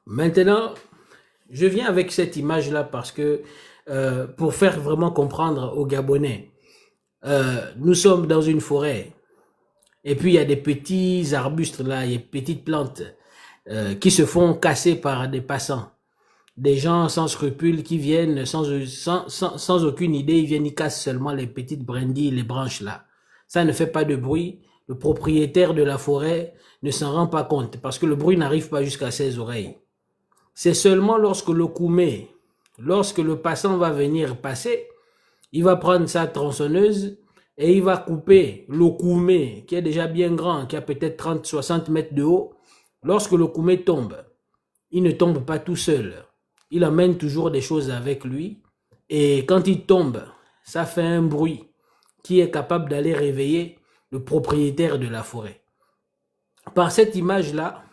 G: Maintenant, je viens avec cette image-là parce que, pour faire vraiment comprendre aux Gabonais, nous sommes dans une forêt. Et puis, il y a des petits arbustes là, il y a des petites plantes qui se font casser par des passants. Des gens sans scrupules qui viennent sans aucune idée, ils viennent, ils cassent seulement les petites brindilles, les branches là. Ça ne fait pas de bruit. Le propriétaire de la forêt ne s'en rend pas compte parce que le bruit n'arrive pas jusqu'à ses oreilles. C'est seulement lorsque le passant va venir passer, il va prendre sa tronçonneuse et il va couper le koumé qui est déjà bien grand, qui a peut-être 30-60 mètres de haut. Lorsque le koumé tombe, il ne tombe pas tout seul. Il emmène toujours des choses avec lui. Et quand il tombe, ça fait un bruit qui est capable d'aller réveiller le propriétaire de la forêt. Par cette image-là,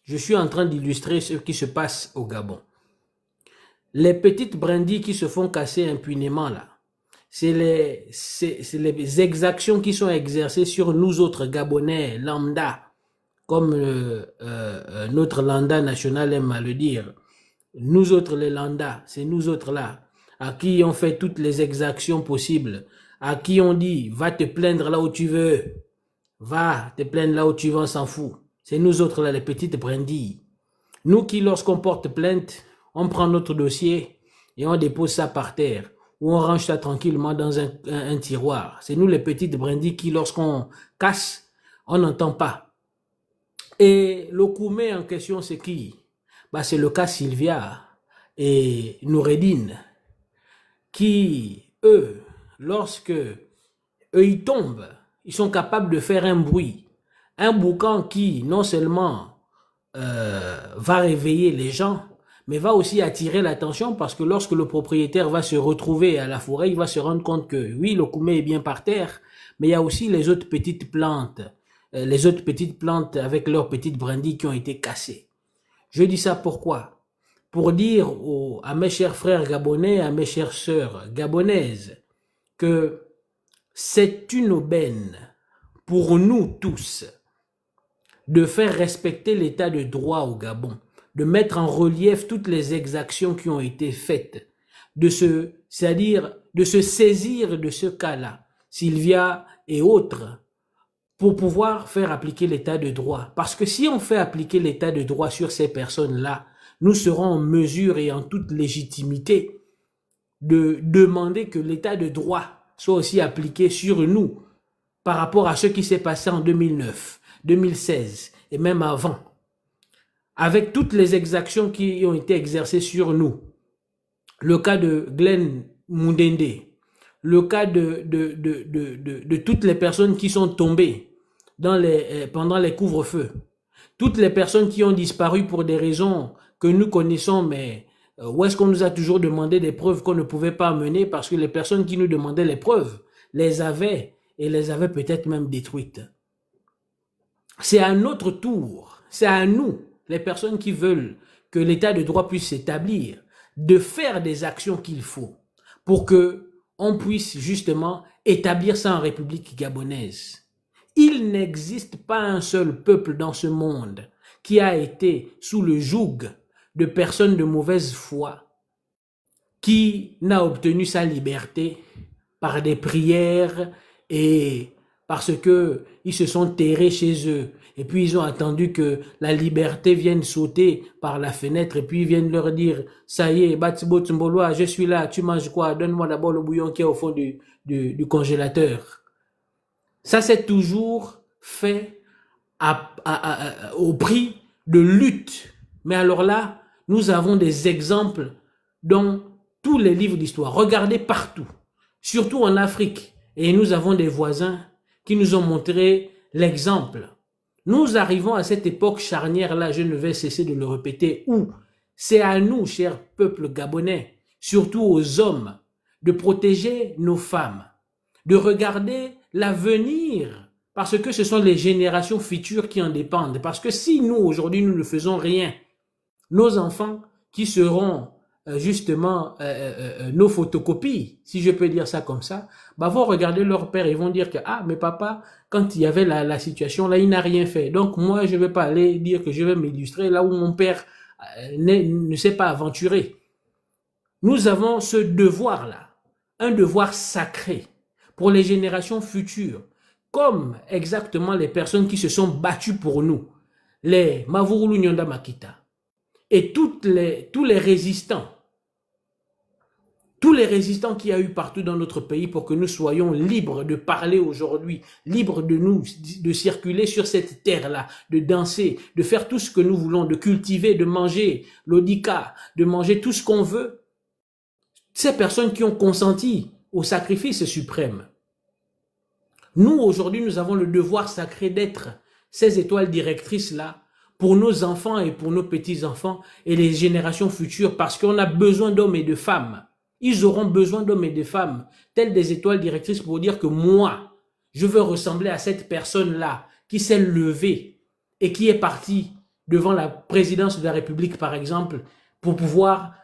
G: je suis en train d'illustrer ce qui se passe au Gabon. Les petites brindilles qui se font casser impunément là, c'est les exactions qui sont exercées sur nous autres Gabonais lambda, comme notre lambda national aime à le dire. Nous autres les lambda, c'est nous autres là, à qui on fait toutes les exactions possibles, à qui on dit va te plaindre là où tu veux, va te plaindre là où tu veux, on s'en fout. C'est nous autres là, les petites brindilles. Nous qui, lorsqu'on porte plainte, on prend notre dossier et on dépose ça par terre, ou on range ça tranquillement dans un tiroir. C'est nous les petites brindilles qui, lorsqu'on casse, on n'entend pas. Et le Koumé en question, c'est qui? Bah, c'est le cas Sylvia et Noureddine, qui, eux, lorsque eux, ils tombent, ils sont capables de faire un bruit. Un boucan qui, non seulement va réveiller les gens, mais va aussi attirer l'attention parce que lorsque le propriétaire va se retrouver à la forêt, il va se rendre compte que oui, le Koumé est bien par terre, mais il y a aussi les autres petites plantes avec leurs petites brindilles qui ont été cassées. Je dis ça pourquoi? Pour dire à mes chers frères gabonais, à mes chères sœurs gabonaises, que c'est une aubaine pour nous tous de faire respecter l'état de droit au Gabon, de mettre en relief toutes les exactions qui ont été faites, c'est-à-dire de se saisir de ce cas-là, Sylvia et autres, pour pouvoir faire appliquer l'état de droit. Parce que si on fait appliquer l'état de droit sur ces personnes-là, nous serons en mesure et en toute légitimité de demander que l'état de droit soit aussi appliqué sur nous par rapport à ce qui s'est passé en 2009, 2016 et même avant, avec toutes les exactions qui ont été exercées sur nous. Le cas de Glenn Mundende, le cas de toutes les personnes qui sont tombées pendant les couvre-feux, toutes les personnes qui ont disparu pour des raisons que nous connaissons, mais où est-ce qu'on nous a toujours demandé des preuves qu'on ne pouvait pas amener parce que les personnes qui nous demandaient les preuves les avaient et les avaient peut-être même détruites. C'est à notre tour, c'est à nous, les personnes qui veulent que l'état de droit puisse s'établir, de faire des actions qu'il faut pour que on puisse justement établir ça en République gabonaise. Il n'existe pas un seul peuple dans ce monde qui a été sous le joug de personnes de mauvaise foi, qui n'a obtenu sa liberté par des prières et parce que ils se sont terrés chez eux. Et puis ils ont attendu que la liberté vienne sauter par la fenêtre et puis ils viennent leur dire « Ça y est, Batibo Tsimboloa, je suis là, tu manges quoi? Donne-moi d'abord le bouillon qui est au fond du congélateur. » Ça c'est toujours fait au prix de lutte. Mais alors là, nous avons des exemples dans tous les livres d'histoire. Regardez partout, surtout en Afrique. Et nous avons des voisins qui nous ont montré l'exemple. Nous arrivons à cette époque charnière-là, je ne vais cesser de le répéter, où c'est à nous, chers peuples gabonais, surtout aux hommes, de protéger nos femmes, de regarder l'avenir, parce que ce sont les générations futures qui en dépendent. Parce que si nous, aujourd'hui, nous ne faisons rien, nos enfants qui seront justement nos photocopies, si je peux dire ça comme ça, bah, vont regarder leur père et vont dire que ah mais papa, quand il y avait la situation là, il n'a rien fait. Donc moi je vais pas aller dire que je vais m'illustrer là où mon père ne s'est pas aventuré. Nous avons ce devoir là, un devoir sacré pour les générations futures, comme exactement les personnes qui se sont battues pour nous, les Mavurulu Nyonda Makita et tous les résistants qu'il y a eu partout dans notre pays pour que nous soyons libres de parler aujourd'hui, libres de circuler sur cette terre-là, de danser, de faire tout ce que nous voulons, de cultiver, de manger l'odika, de manger tout ce qu'on veut. Ces personnes qui ont consenti au sacrifice suprême. Nous, aujourd'hui, nous avons le devoir sacré d'être ces étoiles directrices-là pour nos enfants et pour nos petits-enfants et les générations futures, parce qu'on a besoin d'hommes et de femmes. Ils auront besoin d'hommes et de femmes, telles des étoiles directrices pour dire que moi, je veux ressembler à cette personne-là qui s'est levée et qui est partie devant la présidence de la République, par exemple, pour pouvoir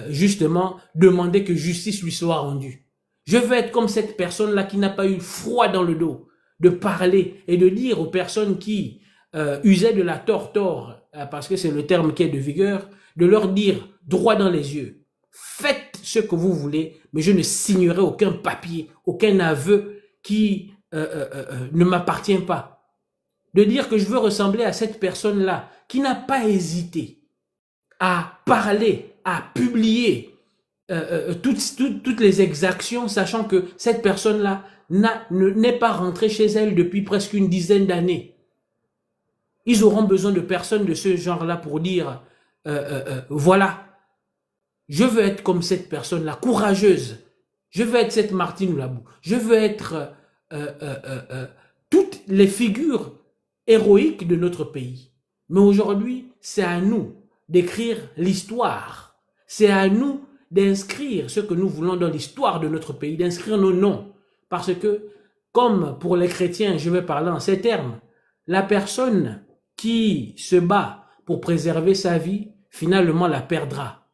G: justement demander que justice lui soit rendue. Je veux être comme cette personne-là qui n'a pas eu froid dans le dos de parler et de dire aux personnes qui usaient de la torture, parce que c'est le terme qui est de vigueur, de leur dire droit dans les yeux, faites ce que vous voulez, mais je ne signerai aucun papier, aucun aveu qui ne m'appartient pas. De dire que je veux ressembler à cette personne-là qui n'a pas hésité à parler, à publier toutes les exactions, sachant que cette personne-là n'est pas rentrée chez elle depuis presque une dizaine d'années. Ils auront besoin de personnes de ce genre-là pour dire voilà, je veux être comme cette personne-là, courageuse. Je veux être cette Martine Labou. Je veux être toutes les figures héroïques de notre pays. Mais aujourd'hui, c'est à nous d'écrire l'histoire. C'est à nous d'inscrire ce que nous voulons dans l'histoire de notre pays, d'inscrire nos noms. Parce que, comme pour les chrétiens, je vais parler en ces termes, la personne qui se bat pour préserver sa vie, finalement la perdra.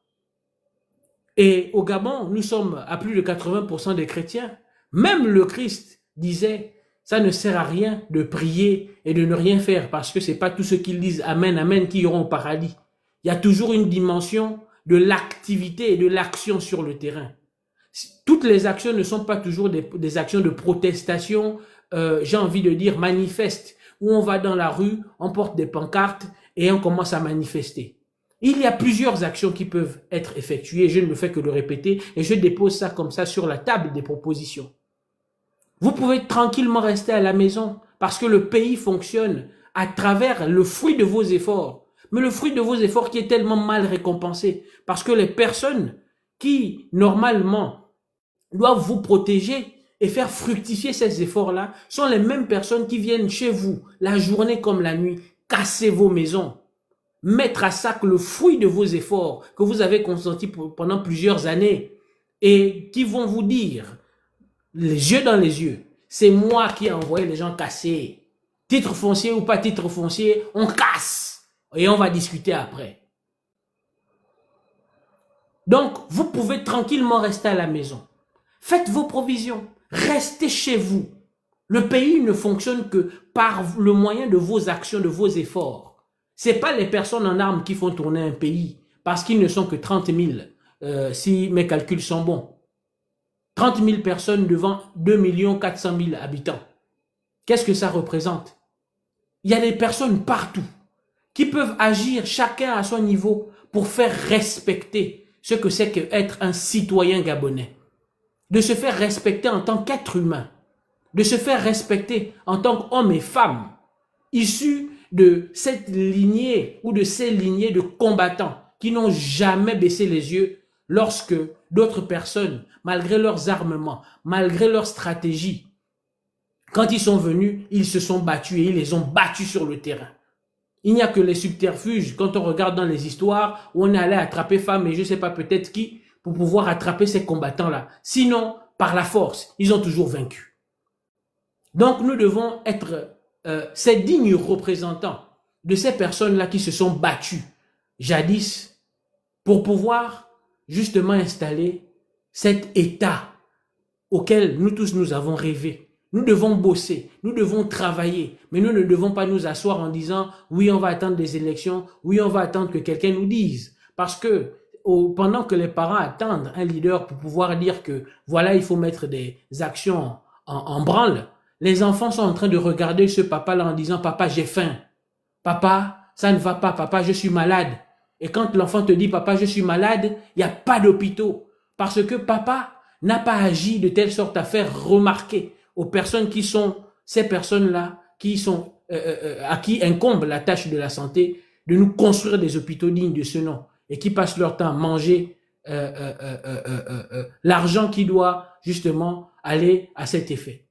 G: Et au Gabon, nous sommes à plus de 80% des chrétiens. Même le Christ disait, ça ne sert à rien de prier et de ne rien faire parce que ce n'est pas tous ceux qui disent Amen, Amen qui iront au paradis. Il y a toujours une dimension de l'activité et de l'action sur le terrain. Toutes les actions ne sont pas toujours des actions de protestation, j'ai envie de dire manifestes, où on va dans la rue, on porte des pancartes et on commence à manifester. Il y a plusieurs actions qui peuvent être effectuées, je ne le fais que le répéter, et je dépose ça comme ça sur la table des propositions. Vous pouvez tranquillement rester à la maison parce que le pays fonctionne à travers le fruit de vos efforts. Mais le fruit de vos efforts qui est tellement mal récompensé parce que les personnes qui, normalement, doivent vous protéger et faire fructifier ces efforts-là sont les mêmes personnes qui viennent chez vous, la journée comme la nuit, casser vos maisons, mettre à sac le fruit de vos efforts que vous avez consentis pendant plusieurs années et qui vont vous dire, les yeux dans les yeux, c'est moi qui ai envoyé les gens casser. Titre foncier ou pas titre foncier, on casse et on va discuter après. Donc, vous pouvez tranquillement rester à la maison. Faites vos provisions. Restez chez vous. Le pays ne fonctionne que par le moyen de vos actions, de vos efforts. Ce n'est pas les personnes en armes qui font tourner un pays parce qu'ils ne sont que 30 000, si mes calculs sont bons. 30 000 personnes devant 2 400 000 habitants. Qu'est-ce que ça représente? Il y a des personnes partout qui peuvent agir chacun à son niveau pour faire respecter ce que c'est qu'être un citoyen gabonais. De se faire respecter en tant qu'être humain. De se faire respecter en tant qu'homme et femme issus de cette lignée ou de ces lignées de combattants qui n'ont jamais baissé les yeux lorsque d'autres personnes, malgré leurs armements, malgré leur stratégie, quand ils sont venus, ils se sont battus et ils les ont battus sur le terrain. Il n'y a que les subterfuges, quand on regarde dans les histoires, où on est allé attraper femmes et je ne sais pas peut-être qui, pour pouvoir attraper ces combattants-là. Sinon, par la force, ils ont toujours vaincu. Donc nous devons être ces dignes représentants de ces personnes-là qui se sont battues jadis pour pouvoir justement installer cet état auquel nous tous nous avons rêvé. Nous devons bosser, nous devons travailler, mais nous ne devons pas nous asseoir en disant « oui, on va attendre des élections, oui, on va attendre que quelqu'un nous dise ». Parce que pendant que les parents attendent un leader pour pouvoir dire que voilà, il faut mettre des actions en branle, les enfants sont en train de regarder ce papa-là en disant « papa, j'ai faim, papa, ça ne va pas, papa, je suis malade ». Et quand l'enfant te dit « papa, je suis malade », il n'y a pas d'hôpitaux. Parce que papa n'a pas agi de telle sorte à faire remarquer aux personnes qui sont ces personnes-là, qui sont à qui incombe la tâche de la santé, de nous construire des hôpitaux dignes de ce nom et qui passent leur temps à manger l'argent qui doit justement aller à cet effet.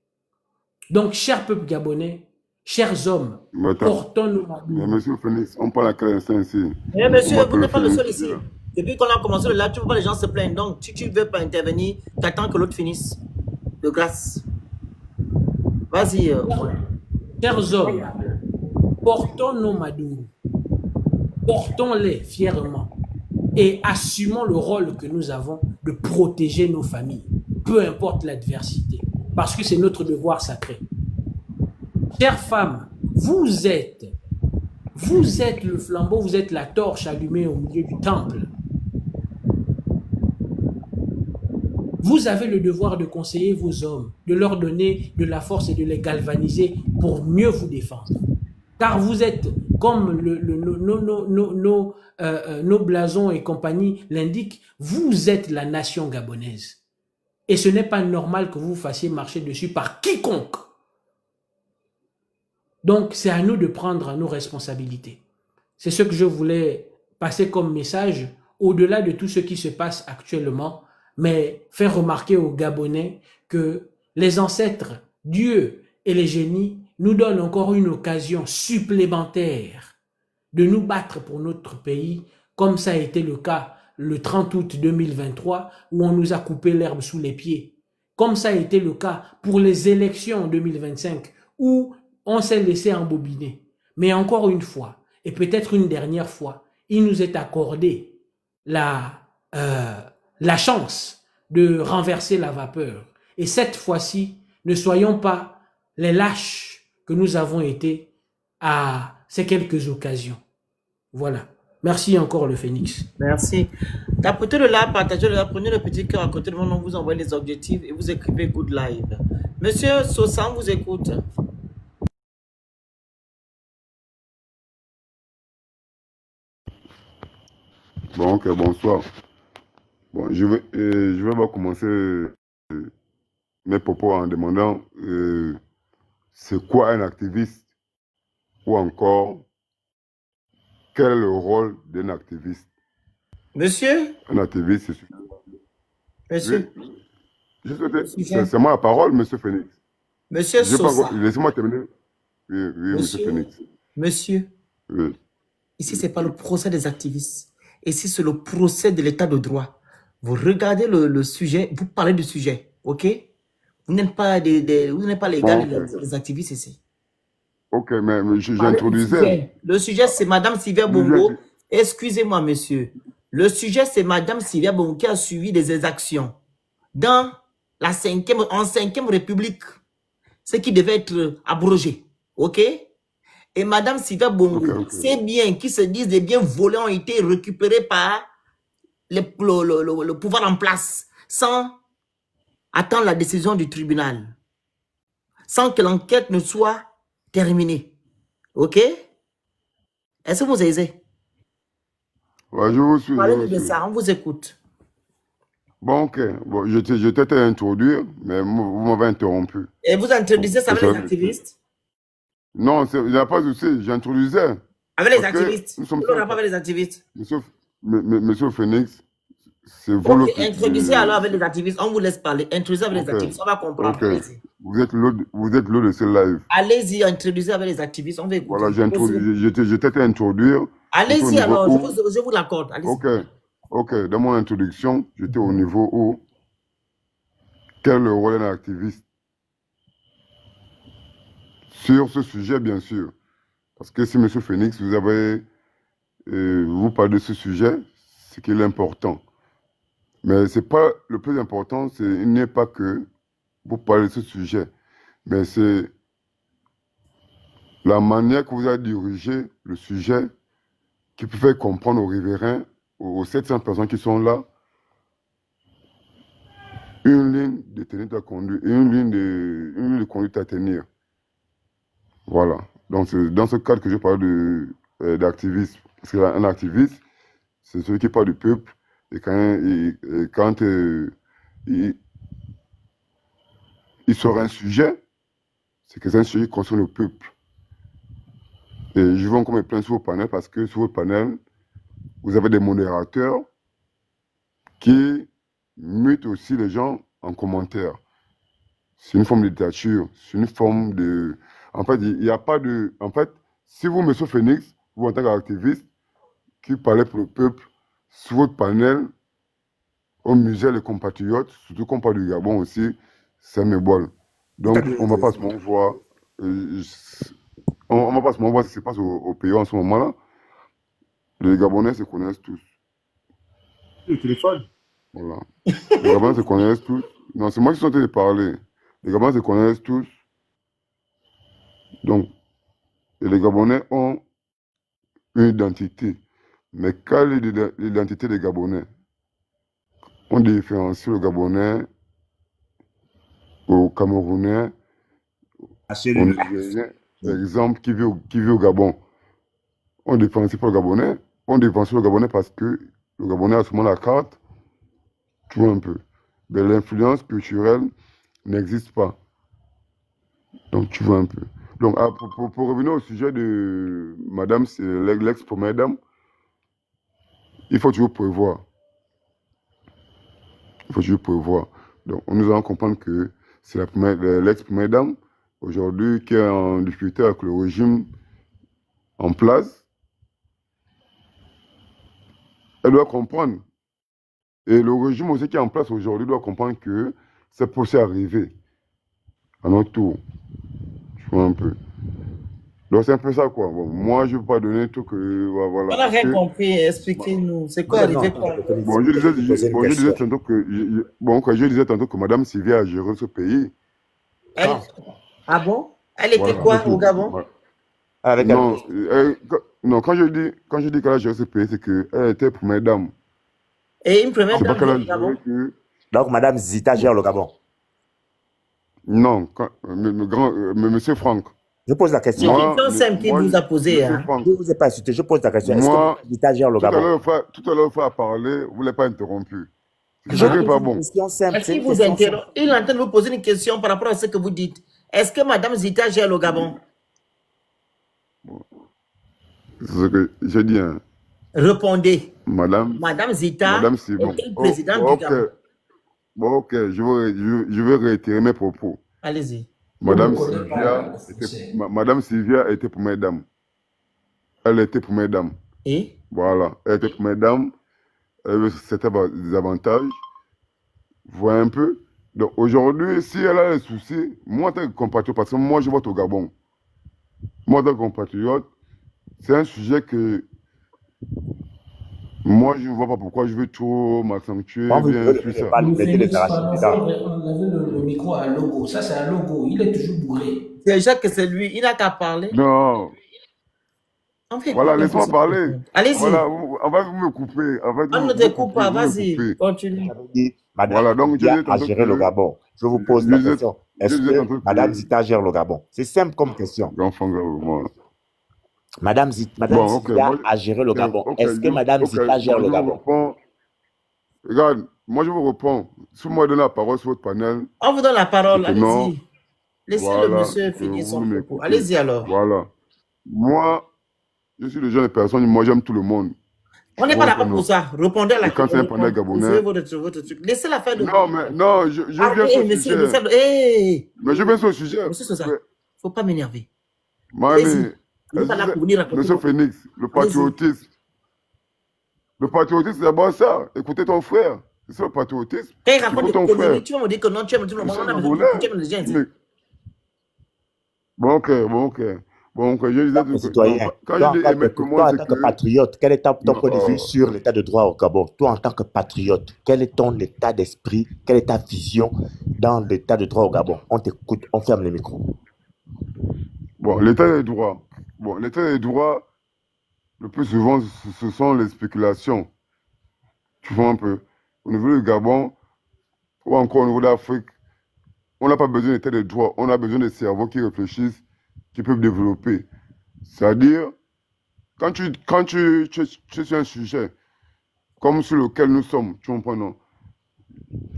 G: Donc, cher peuple gabonais, chers hommes,
H: Mais attends,
G: portons nos
H: mais
G: madours.
H: monsieur Phoenix, on parle à quel instant ici?
B: Mais
H: On
B: monsieur, vous
H: m'appelle
B: n'êtes pas le seul
H: Phoenix.
B: ici. Depuis qu'on a commencé le live, tu vois les gens se plaignent. Donc, si tu ne veux pas intervenir, tu attends que l'autre finisse. De grâce. Vas-y. Ouais.
G: Chers hommes, portons nos madours, portons-les fièrement et assumons le rôle que nous avons de protéger nos familles, peu importe l'adversité, parce que c'est notre devoir sacré. Chères femmes, vous êtes le flambeau, vous êtes la torche allumée au milieu du temple. Vous avez le devoir de conseiller vos hommes, de leur donner de la force et de les galvaniser pour mieux vous défendre. Car vous êtes, comme nos blasons et compagnie l'indiquent, vous êtes la nation gabonaise. Et ce n'est pas normal que vous vous fassiez marcher dessus par quiconque. Donc, c'est à nous de prendre nos responsabilités. C'est ce que je voulais passer comme message, au-delà de tout ce qui se passe actuellement, mais faire remarquer aux Gabonais que les ancêtres, Dieu et les génies nous donnent encore une occasion supplémentaire de nous battre pour notre pays, comme ça a été le cas le 30 août 2023, où on nous a coupé l'herbe sous les pieds. Comme ça a été le cas pour les élections en 2025, où on s'est laissé embobiner. Mais encore une fois, et peut-être une dernière fois, il nous est accordé la chance de renverser la vapeur. Et cette fois-ci, ne soyons pas les lâches que nous avons été à ces quelques occasions. Voilà. Merci encore le Phoenix.
B: Merci. Tapotez-le là, partagez-le là, prenez le petit cœur à côté de mon nom, vous envoyez les objectifs et vous écrivez Good Live. Monsieur Sosan vous écoute.
H: Bon, ok, bonsoir. Bon, je vais commencer mes propos en demandant c'est quoi un activiste ou encore quel est le rôle d'un activiste.
B: Monsieur?
H: Un activiste, c'est...
B: Monsieur?
H: Oui, c'est moi la parole, monsieur Phoenix.
B: Monsieur Sosa.
H: Laissez-moi terminer. Oui, monsieur Phoenix.
B: Monsieur,
H: oui.
B: Ici, ce n'est pas le procès des activistes. Ici, c'est le procès de l'état de droit. Vous regardez le sujet, vous parlez du sujet, ok? Vous n'êtes pas les gars des activistes ici.
H: Ok, mais j'introduisais.
B: Le sujet, c'est Madame Sylvia Bongo. Excusez-moi, monsieur. Le sujet, c'est Madame Sylvia Bongo qui a suivi des exactions dans en 5e République, ce qui devait être abrogé, ok? Et Madame Sylvia Bongo, ces biens qui se disent des biens volés ont été récupérés par le pouvoir en place, sans attendre la décision du tribunal, sans que l'enquête ne soit terminée. Ok? Est-ce que vous aisez?
H: Ouais, je vous suis.
B: Parlez de ça, on vous écoute.
H: Bon, ok. Bon, je t'ai introduire, mais vous m'avez interrompu.
B: Et vous introduisez ça avec les activistes?
H: Non, il n'y a pas de souci, j'introduisais.
B: Avec les activistes? Nous sommes pas avec les activistes.
H: Monsieur Phoenix, c'est vous
B: qui... Introduisez alors avec les activistes, on vous laisse parler. Introduisez avec les activistes, on va comprendre.
H: Vous êtes l'eau de ce live.
B: Allez-y, introduisez avec les activistes, on va écouter.
H: Voilà, je t'ai introduire.
B: Allez-y alors, je vous l'accorde.
H: Ok, dans mon introduction, j'étais au niveau où quel est le rôle d'un activiste sur ce sujet, bien sûr. Parce que si M. Phoenix, vous parlez de ce sujet, c'est qu'il est important. Mais c'est pas le plus important, il n'est pas que vous parlez de ce sujet, mais c'est la manière que vous avez dirigé le sujet qui peut faire comprendre aux riverains, aux 700 personnes qui sont là, une ligne de tenue à conduire, une ligne de conduite à tenir. Voilà. Donc, c'est dans ce cadre que je parle d'activisme. Parce qu'un activiste, c'est celui qui parle du peuple. Et quand il sort un sujet, c'est que c'est un sujet qui concerne le peuple. Et je vais encore me plaindre sur vos panels parce que sur vos panels, vous avez des modérateurs qui mutent aussi les gens en commentaire. C'est une forme de dictature, c'est une forme de... En fait, il n'y a pas de... En fait, si vous, M. Phoenix, vous en tant qu'activiste, qui parlez pour le peuple, sur votre panel, au musée Les Compatriotes, surtout qu'on parle du Gabon aussi, ça me boile. Donc, on ne va pas se m'envoyer. On ne va pas se m'envoyer ce qui se passe au pays en ce moment-là. Les Gabonais se connaissent tous.
E: Le téléphone.
H: Voilà. Les Gabonais se connaissent tous. Non, c'est moi qui suis en train de parler. Les Gabonais se connaissent tous. Donc, et les Gabonais ont une identité. Mais quelle est l'identité des Gabonais? On différencie le Gabonais au Camerounais, au Nigérien, par exemple, qui vit au Gabon. On différencie pas le Gabonais. On différencie le Gabonais parce que le Gabonais a souvent la carte, tu vois un peu. Mais l'influence culturelle n'existe pas. Donc, tu vois un peu. Donc, pour revenir au sujet de Madame, c'est l'ex-première dame, il faut toujours prévoir. Il faut toujours prévoir. Donc, nous allons comprendre que c'est l'ex-première dame, aujourd'hui, qui est en difficulté avec le régime en place. Elle doit comprendre. Et le régime aussi qui est en place aujourd'hui doit comprendre que c'est possible d'arriver à notre tour. Tu vois un peu. Donc, c'est un peu ça, quoi. Bon, moi, je ne veux pas donner tout que... Voilà,
B: On n'a rien compris, expliquez-nous. C'est quoi arrivé par...
H: Bon, je disais tantôt que... je disais tantôt que Mme Sylvia a géré ce pays.
B: Ah bon? Elle était quoi au Gabon?
H: Non, quand je dis qu'elle a géré ce pays, c'est qu'elle était première dame.
B: Et une première dame au Gabon?
E: Donc, Mme Zita gère le Gabon?
H: Non, monsieur Franck.
E: Je pose la question.
B: C'est une question simple qu'il vous a posée. Hein.
E: Je ne vous ai pas insulté, je pose la question. Est-ce que Mme Zita gère le Gabon? Tout
H: à l'heure, il faut parler, vous ne l'avez pas interrompu.
E: Je ne pas bon.
B: Il est en train de vous poser une question par rapport à ce que vous dites. Est-ce que Mme Zita gère le Gabon?
H: C'est ce que j'ai dit. Hein.
B: Répondez.
H: Madame
B: Zita est présidente du Gabon.
H: Bon, ok, je vais réitérer mes propos.
B: Allez-y.
H: Madame Sylvia était première dame. Elle était première dame.
B: Et?
H: Voilà, elle était première dame. Elle avait certains avantages. Vous voyez un peu? Donc aujourd'hui, si elle a des soucis, moi en tant que compatriote, parce que moi je vote au Gabon, moi en tant que compatriote, c'est un sujet que moi je ne vois pas pourquoi je veux trop m'accentuer.
G: On avait le micro à logo, ça c'est un logo, il est toujours bourré.
B: Déjà que c'est lui, il n'a qu'à parler.
H: Non. Voilà, laisse-moi parler.
B: Allez-y.
H: Voilà, on va vous me couper.
B: On ne te coupe pas, vas-y, continue.
E: Madame Zita a géré le Gabon. Je vous pose la question. Est-ce que Madame Zita gère le Gabon? C'est simple comme question. Madame Zita a géré le Gabon. Est-ce que Madame Zita gère le Gabon?
H: Regarde, moi je vous réponds. Si vous me donnez la parole sur votre panel.
B: On vous donne la parole, allez-y. Laissez le monsieur finir son propos. Allez-y alors.
H: Voilà. Moi, je suis le genre de personne, moi j'aime tout le monde.
B: On n'est pas là pour ça. Répondez à la question.
H: Quand c'est un panel gabonais.
B: Laissez la fin de...
H: Non, je viens sur le sujet. Mais je viens sur le sujet.
B: Monsieur Sosa, il ne faut pas m'énerver.
H: Monsieur Phoenix, le patriotisme. Le patriotisme, c'est d'abord ça. Écoutez ton frère. C'est ça le patriotisme.
B: Quand il raconte des conneries, tu vas me dire que non, tu aimes tout le monde.
H: Bon, ok. Bon, je disais
E: citoyen, toi, en tant que patriote, quel est ton point de vue sur l'état de droit au Gabon? Toi, en tant que patriote, quel est ton état d'esprit, quelle est ta vision dans l'état de droit au Gabon? On t'écoute, on ferme les micros.
H: Bon, l'état des droits. Bon, l'état des droits, le plus souvent, ce sont les spéculations. Tu vois un peu. Au niveau du Gabon, ou encore au niveau d'Afrique, on n'a pas besoin d'état des droits. On a besoin de cerveaux qui réfléchissent, qui peuvent développer. C'est-à-dire, quand tu sur un sujet comme sur lequel nous sommes, tu comprends, non?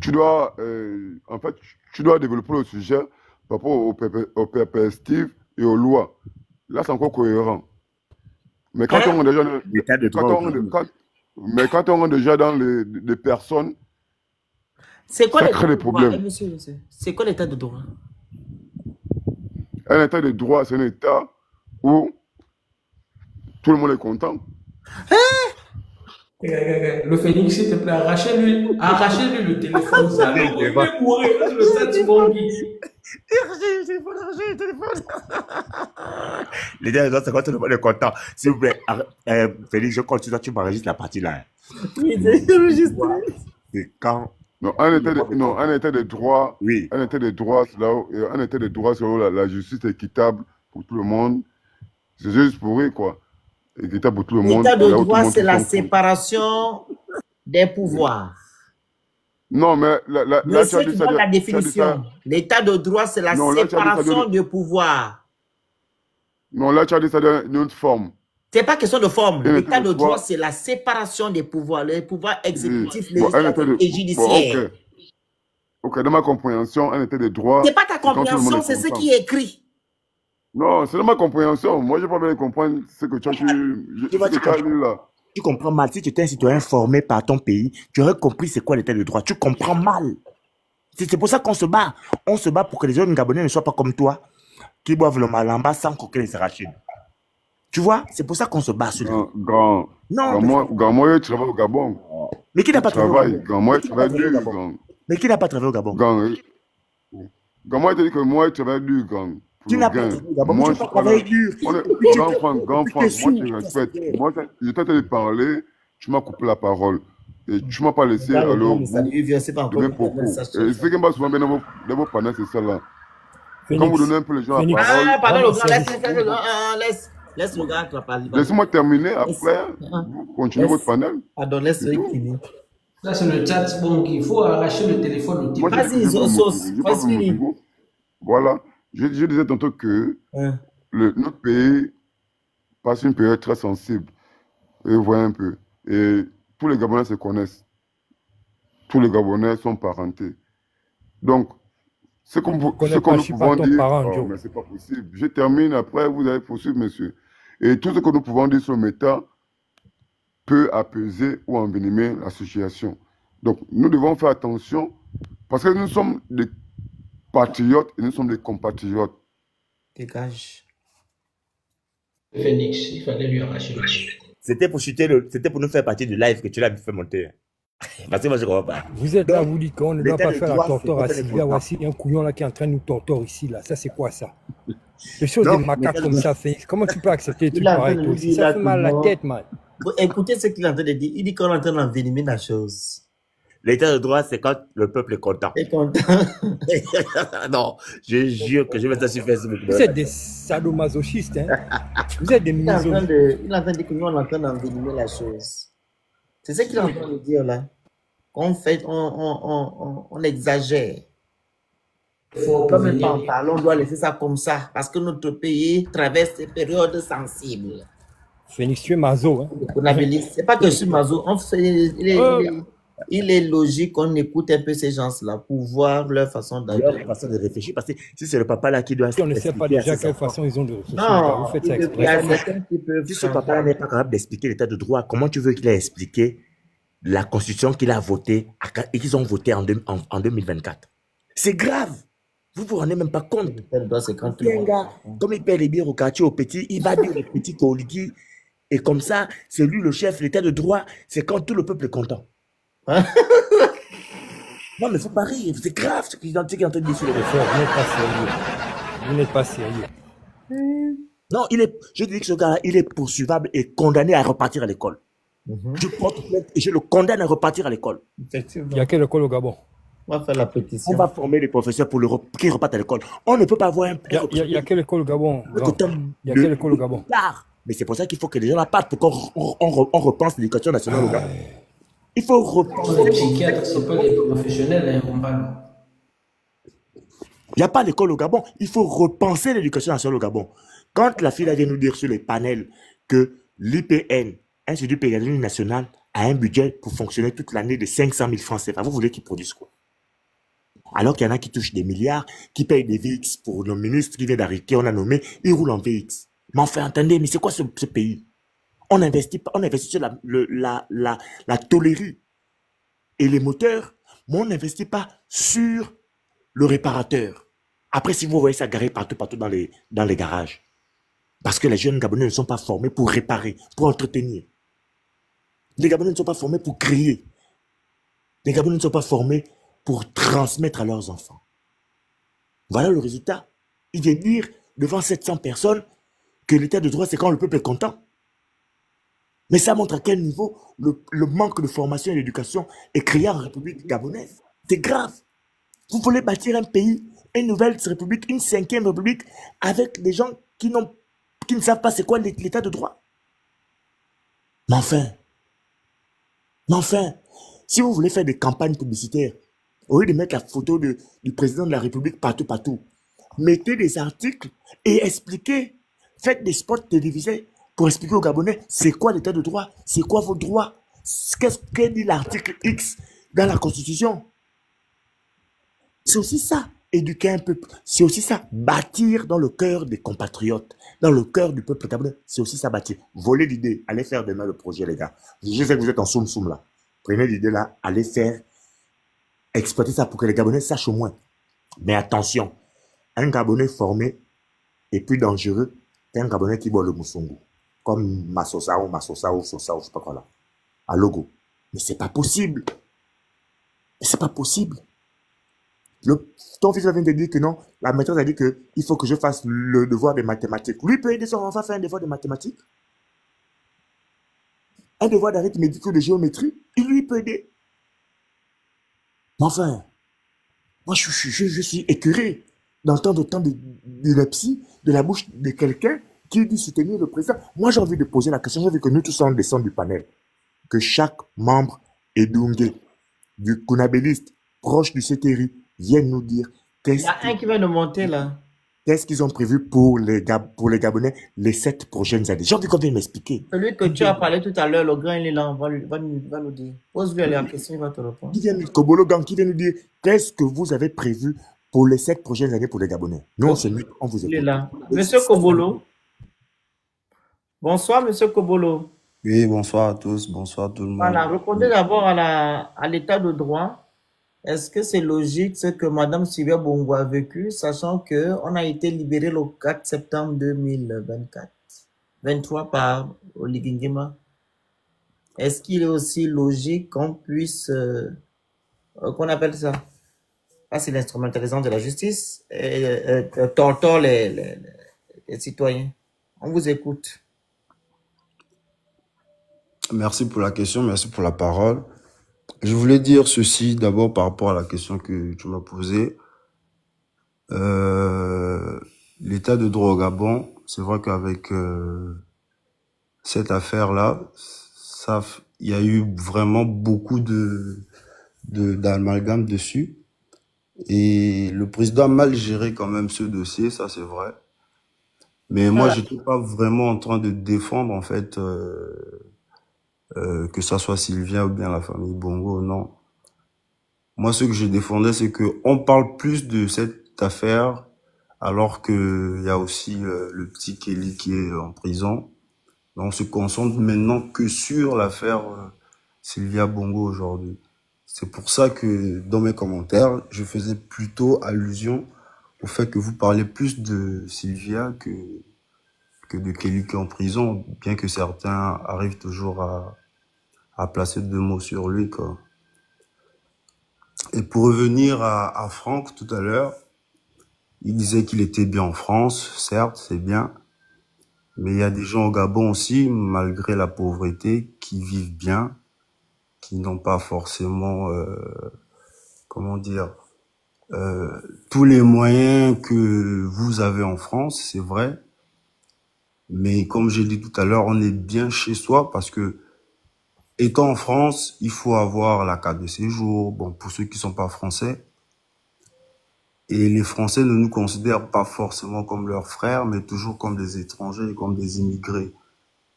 H: Tu dois, en fait, tu dois développer le sujet par rapport aux perspectives et aux lois. Là, c'est encore cohérent. Mais quand on est déjà quand on est déjà dans les personnes,
B: c'est quoi
H: ça crée des problèmes.
B: Monsieur, c'est quoi l'état de droit?
H: Un état de droit, c'est un état où tout le monde est content.
G: Le Phénix, s'il te plaît, arrachez-lui le téléphone. Ça, il va mourir dans le set Bongi.
I: Les deux, c'est quand tout le monde est content. S'il vous plaît, Félix, je continue, tu m'enregistres la partie là.
B: Oui, c'est enregistré.
I: C'est quand.
H: Non, un état de droit,
I: Oui.
H: un état de droit, c'est là où, la justice est équitable pour tout le monde. C'est juste pour eux, quoi. Équitable pour tout le monde.
B: L'état de
H: là où tout le
B: droit,
H: monde
B: c'est
H: se
B: la
H: sent cool.
B: séparation des pouvoirs.
H: Non, mais là, tu as
B: Monsieur,
H: dit
B: tu
H: ça.
B: donnes la
H: tu as dit
B: définition.
H: ça.
B: L'état de droit, c'est la
H: Non, là, tu as dit ça
B: séparation
H: de-
B: des pouvoirs.
H: Non, là, tu as dit ça d'une autre forme.
B: C'est pas question de forme.
H: Un
B: L'état
H: état de
B: de droit,
H: droit.
B: c'est la séparation des pouvoirs. Les pouvoirs exécutifs,
H: Bon, un état
B: législatifs
H: de...
B: et
H: Bon,
B: judiciaires.
H: ok, dans ma compréhension, un état de droit,
B: C'est pas ta
H: c'est quand tout le monde
B: compréhension,
H: est
B: c'est ce
H: content.
B: qui est écrit.
H: Non, c'est dans ma compréhension. Moi, je n'ai pas bien comprendre ce que tu as
I: Tu vois,
H: ce que tu as lu là.
I: Tu comprends mal. Si tu étais un citoyen formé par ton pays, tu aurais compris c'est quoi l'état de droit. Tu comprends mal. C'est pour ça qu'on se bat. On se bat pour que les jeunes Gabonais ne soient pas comme toi, qui boivent le malamba sans coquer les arachides. Tu vois, c'est pour ça qu'on se bat sur les...
H: Grand,
I: Non,
H: moi, je travaille au Gabon.
I: mais qui n'a pas
H: Je
I: travaillé au
H: travaille.
I: Gabon?
H: Grand, moi,
I: Mais
H: je
I: qui n'a pas
H: travaille
I: travaillé au
H: dur.
I: Gabon?
H: Grand,
I: Mais qui n'a pas travaillé au Gabon?
H: Grand, moi, je te dis que moi, je travaille dur, grand. Pour
I: Tu
H: le
I: n'as pas
H: gain.
I: travaillé au Gabon, mais
H: Moi,
I: tu
H: je
I: n'as
H: suis
I: pas
H: pas là.
I: travaillé dur.
H: Grand Franck,
I: Tu
H: moi,
I: t'es
H: tu
I: sous,
H: respectes. Moi, j'étais en train de parler, tu m'as coupé la parole. Et tu m'as pas laissé
B: Regarde le
H: aller au
B: nom de
H: bout
B: salut, il vient, c'est pas
H: de
B: encore
H: mes
B: une
H: propos. Et
B: conversation.
H: ce qui m'a souvent bien dans vos panels, c'est ça là. Quand vous
G: Phénix,
H: donnez un peu les gens la
G: Phénix.
H: parole,
B: Ah, pardon, le
G: Vraiment,
B: grand,
G: c'est
B: laisse le grand. Laisse le grand parler.
H: laissez-moi terminer.
B: Laisse.
H: Après, vous continuez votre panel.
B: Pardon, laisse
H: C'est
B: le
H: tout.
B: finir.
G: Là, c'est le chat Bongi. Il faut arracher le téléphone au type.
H: Moi, je
B: Vas-y,
H: dis pas
B: sauce.
H: Motogo. Je parle
B: Vas-y,
H: de
B: fini.
H: Motogo. Voilà. Je disais tantôt que
B: Hein.
H: notre pays passe une période très sensible. Et vous voyez un peu. Et tous les Gabonais se connaissent. Tous les Gabonais sont parentés. Donc, ce que
J: Je
H: nous
J: connais pas, je suis pas
H: pouvons
J: ton
H: dire,
J: parent,
H: oh,
J: Joe.
H: mais c'est pas possible. Je termine après, vous allez poursuivre, monsieur. Et tout ce que nous pouvons dire sur Meta peut apaiser ou envenimer la situation. Donc, nous devons faire attention parce que nous sommes des patriotes et nous sommes des compatriotes.
B: Dégage.
G: Phénix, il fallait lui arracher le téléphone.
I: C'était pour nous faire partie du live que tu l'as fait monter. Parce que moi, je ne comprends pas.
J: Vous êtes là,
I: Donc,
J: vous dites qu'on ne doit
I: l'état
J: pas
I: de
J: faire la
I: droit, c'est
J: torture à
I: quand elle est
J: Sylvia.
I: contente.
J: Voici un couillon là qui est en train de nous torturer ici. Là. Ça, c'est quoi ça? Des choses
I: Non,
J: des macaques
I: l'état de
J: comme
I: droit.
J: ça, Félix. Comment tu peux accepter des
B: Il
J: trucs
B: est en train
J: pareils
B: de
J: toi
B: nous
J: aussi?
B: dire
J: Ça
B: là
J: fait
B: que
J: mal à la
B: non.
J: tête, man.
B: Écoutez ce qu'il est en train de dire. Il dit qu'on est en train d'envenimer la chose.
I: L'état de droit, c'est quand le peuple est content.
B: T'es content?
I: Non, je jure que je vais ça sur Facebook.
J: Vous êtes des sadomasochistes, hein? Vous êtes des
B: Il est en train
J: misogynes.
B: il est en train de dire que nous, on est en train d'envenimer la chose. C'est ce qu'il est en train de dire là. Qu'on fait, on exagère.
G: Il faut
B: On peut même pas en
G: venir.
B: parler, on doit laisser ça comme ça. Parce que notre pays traverse des périodes sensibles.
J: Phénix, tu es mazo, hein?
B: C'est pas que je suis maso. Il est logique qu'on écoute un peu ces gens-là pour voir leur façon
I: Leur
B: d'agir.
I: façon de réfléchir, parce que si c'est le papa là qui doit
J: Si on ne sait pas
I: expliquer à
J: déjà
I: ses
J: quelle
I: enfants,
J: façon ils ont de réfléchir,
B: Non,
J: vous faites ça
B: il y
J: exprès.
B: a certains qui peuvent
I: si ce papa là n'est pas capable d'expliquer l'état de droit, comment tu veux qu'il ait expliqué la constitution qu'il a votée et qu'ils ont voté en 2024? C'est grave. Vous vous rendez même pas compte.
B: C'est quand tout
I: Il y
B: le
I: a un
B: monde.
I: gars, comme il paie les bières au quartier aux petits, il va dire les petits Koliki. Et comme ça, c'est lui le chef. L'état de droit, c'est quand tout le peuple est content. Non, mais faut pas rire. C'est grave ce qu'il est en train de dire sur les
J: Frère, vous n'êtes pas sérieux. Vous n'êtes pas sérieux.
I: Non, je dis que ce gars-là, il est poursuivable et condamné à repartir à l'école. Je porte plainte et je le condamne à repartir à l'école.
J: Il y a quelle école au Gabon?
B: On va faire la
I: On
B: pétition.
I: va former les professeurs pour qu'ils repartent à l'école. On ne peut pas avoir un
J: Il y a quelle école au Gabon? Grand? Il y a quelle école au Gabon?
I: tard. Mais c'est pour ça qu'il faut que les gens la partent pour qu'on repense l'éducation nationale au Gabon. Il faut
G: Les
I: repenser.
G: psychiatres, ce pas des professionnels, hein, Rombalo.
I: Il n'y a pas d'école au Gabon. Il faut repenser l'éducation nationale au Gabon. Quand la fille vient nous dire sur les panels que l'IPN, Institut pédagogique national, a un budget pour fonctionner toute l'année de 500 000 francs CFA, vous voulez qu'ils produisent quoi? Alors qu'il y en a qui touchent des milliards, qui payent des VX pour nos ministres qui viennent d'arriver, qu'on a nommé, ils roulent en VX. Mais enfin, attendez, mais c'est quoi ce pays? On investit sur la tôlerie et les moteurs, mais on n'investit pas sur le réparateur. Après, si vous voyez ça garé partout dans les garages, parce que les jeunes Gabonais ne sont pas formés pour réparer, pour entretenir. Les Gabonais ne sont pas formés pour créer. Les Gabonais ne sont pas formés pour transmettre à leurs enfants. Voilà le résultat. Il vient dire devant 700 personnes que l'état de droit, c'est quand le peuple est content. Mais ça montre à quel niveau le manque de formation et d'éducation est créé en République gabonaise. C'est grave. Vous voulez bâtir un pays, une nouvelle république, une 5e république, avec des gens qui ne savent pas c'est quoi l'état de droit. Mais enfin, si vous voulez faire des campagnes publicitaires, au lieu de mettre la photo du président de la République partout, mettez des articles et expliquez. Faites des spots télévisés pour expliquer aux Gabonais c'est quoi l'état de droit, c'est quoi vos droits, qu'est-ce que dit l'article X dans la Constitution. C'est aussi ça, éduquer un peuple. C'est aussi ça, bâtir dans le cœur des compatriotes, dans le cœur du peuple gabonais. C'est aussi ça, bâtir. Voler l'idée, allez faire demain le projet, les gars. Je sais que vous êtes en soum là. Prenez l'idée là, allez faire, exploiter ça pour que les Gabonais sachent au moins. Mais attention, un Gabonais formé est plus dangereux qu'un Gabonais qui boit le moussungu. Comme Massosa ou Sosa ou je sais pas quoi là. À Logo. Mais c'est pas possible. Ton fils vient de dire que non, la maîtresse a dit qu'il faut que je fasse le devoir des mathématiques. Lui peut aider son enfant à faire un devoir de mathématiques. Un devoir d'arithmétique ou de géométrie, il lui peut aider. Mais enfin, moi je suis écœuré d'entendre autant de lepsie de la bouche de quelqu'un qui dit soutenir le président. Moi j'ai envie de poser la question, j'ai envie que nous tous on descende du panel, que chaque membre Edungé, du Kunabéliste, proche du CTRI, vienne nous dire
B: Il y a un qui vient de monter là.
I: qu'est-ce qu'ils ont prévu pour les Gabonais les 7 prochaines années. J'ai envie qu'on vienne m'expliquer.
B: Celui que tu as parlé tout à l'heure, le grand, il est là, on va nous dire. Pose-lui la question, il va te répondre.
I: Qui vient Kobolo Gang, qui vient nous dire qu'est-ce que vous avez prévu pour les 7 prochaines années pour les Gabonais. Nous, on se mute, on vous écoute.
B: Il est là. Monsieur Kobolo. Bonsoir, monsieur Kobolo.
K: Oui, bonsoir à tous, bonsoir tout le monde.
B: Voilà, répondez d'abord à l'état de droit. Est-ce que c'est logique ce que Madame Sylvia Bongo a vécu, sachant qu'on a été libéré le 4 septembre 2023 par Oligui Nguema? Est-ce qu'il est aussi logique qu'on puisse, qu'on appelle ça, c'est l'instrumentalisation de la justice, torture les citoyens? On vous écoute.
K: Merci pour la question, merci pour la parole. Je voulais dire ceci d'abord par rapport à la question que tu m'as posée. L'état de droit au Gabon, c'est vrai qu'avec cette affaire-là, il y a eu vraiment beaucoup d'amalgame dessus. Et le président a mal géré quand même ce dossier, ça c'est vrai. Mais moi, je n'étais pas vraiment en train de défendre en fait que ça soit Sylvia ou bien la famille Bongo, non. Moi, ce que je défendais, c'est que on parle plus de cette affaire, alors que il y a aussi le petit Kelly qui est en prison. On se concentre maintenant que sur l'affaire Sylvia Bongo aujourd'hui. C'est pour ça que dans mes commentaires, je faisais plutôt allusion au fait que vous parlez plus de Sylvia que de Kelly qui est en prison, bien que certains arrivent toujours à placer 2 mots sur lui, quoi. Et pour revenir à Franck tout à l'heure, il disait qu'il était bien en France, certes, c'est bien, mais il y a des gens au Gabon aussi, malgré la pauvreté, qui vivent bien, qui n'ont pas forcément, comment dire, tous les moyens que vous avez en France, c'est vrai, mais comme j'ai dit tout à l'heure, on est bien chez soi parce que étant en France, il faut avoir la carte de séjour, bon, pour ceux qui sont pas français. Et les Français ne nous considèrent pas forcément comme leurs frères, mais toujours comme des étrangers, comme des immigrés.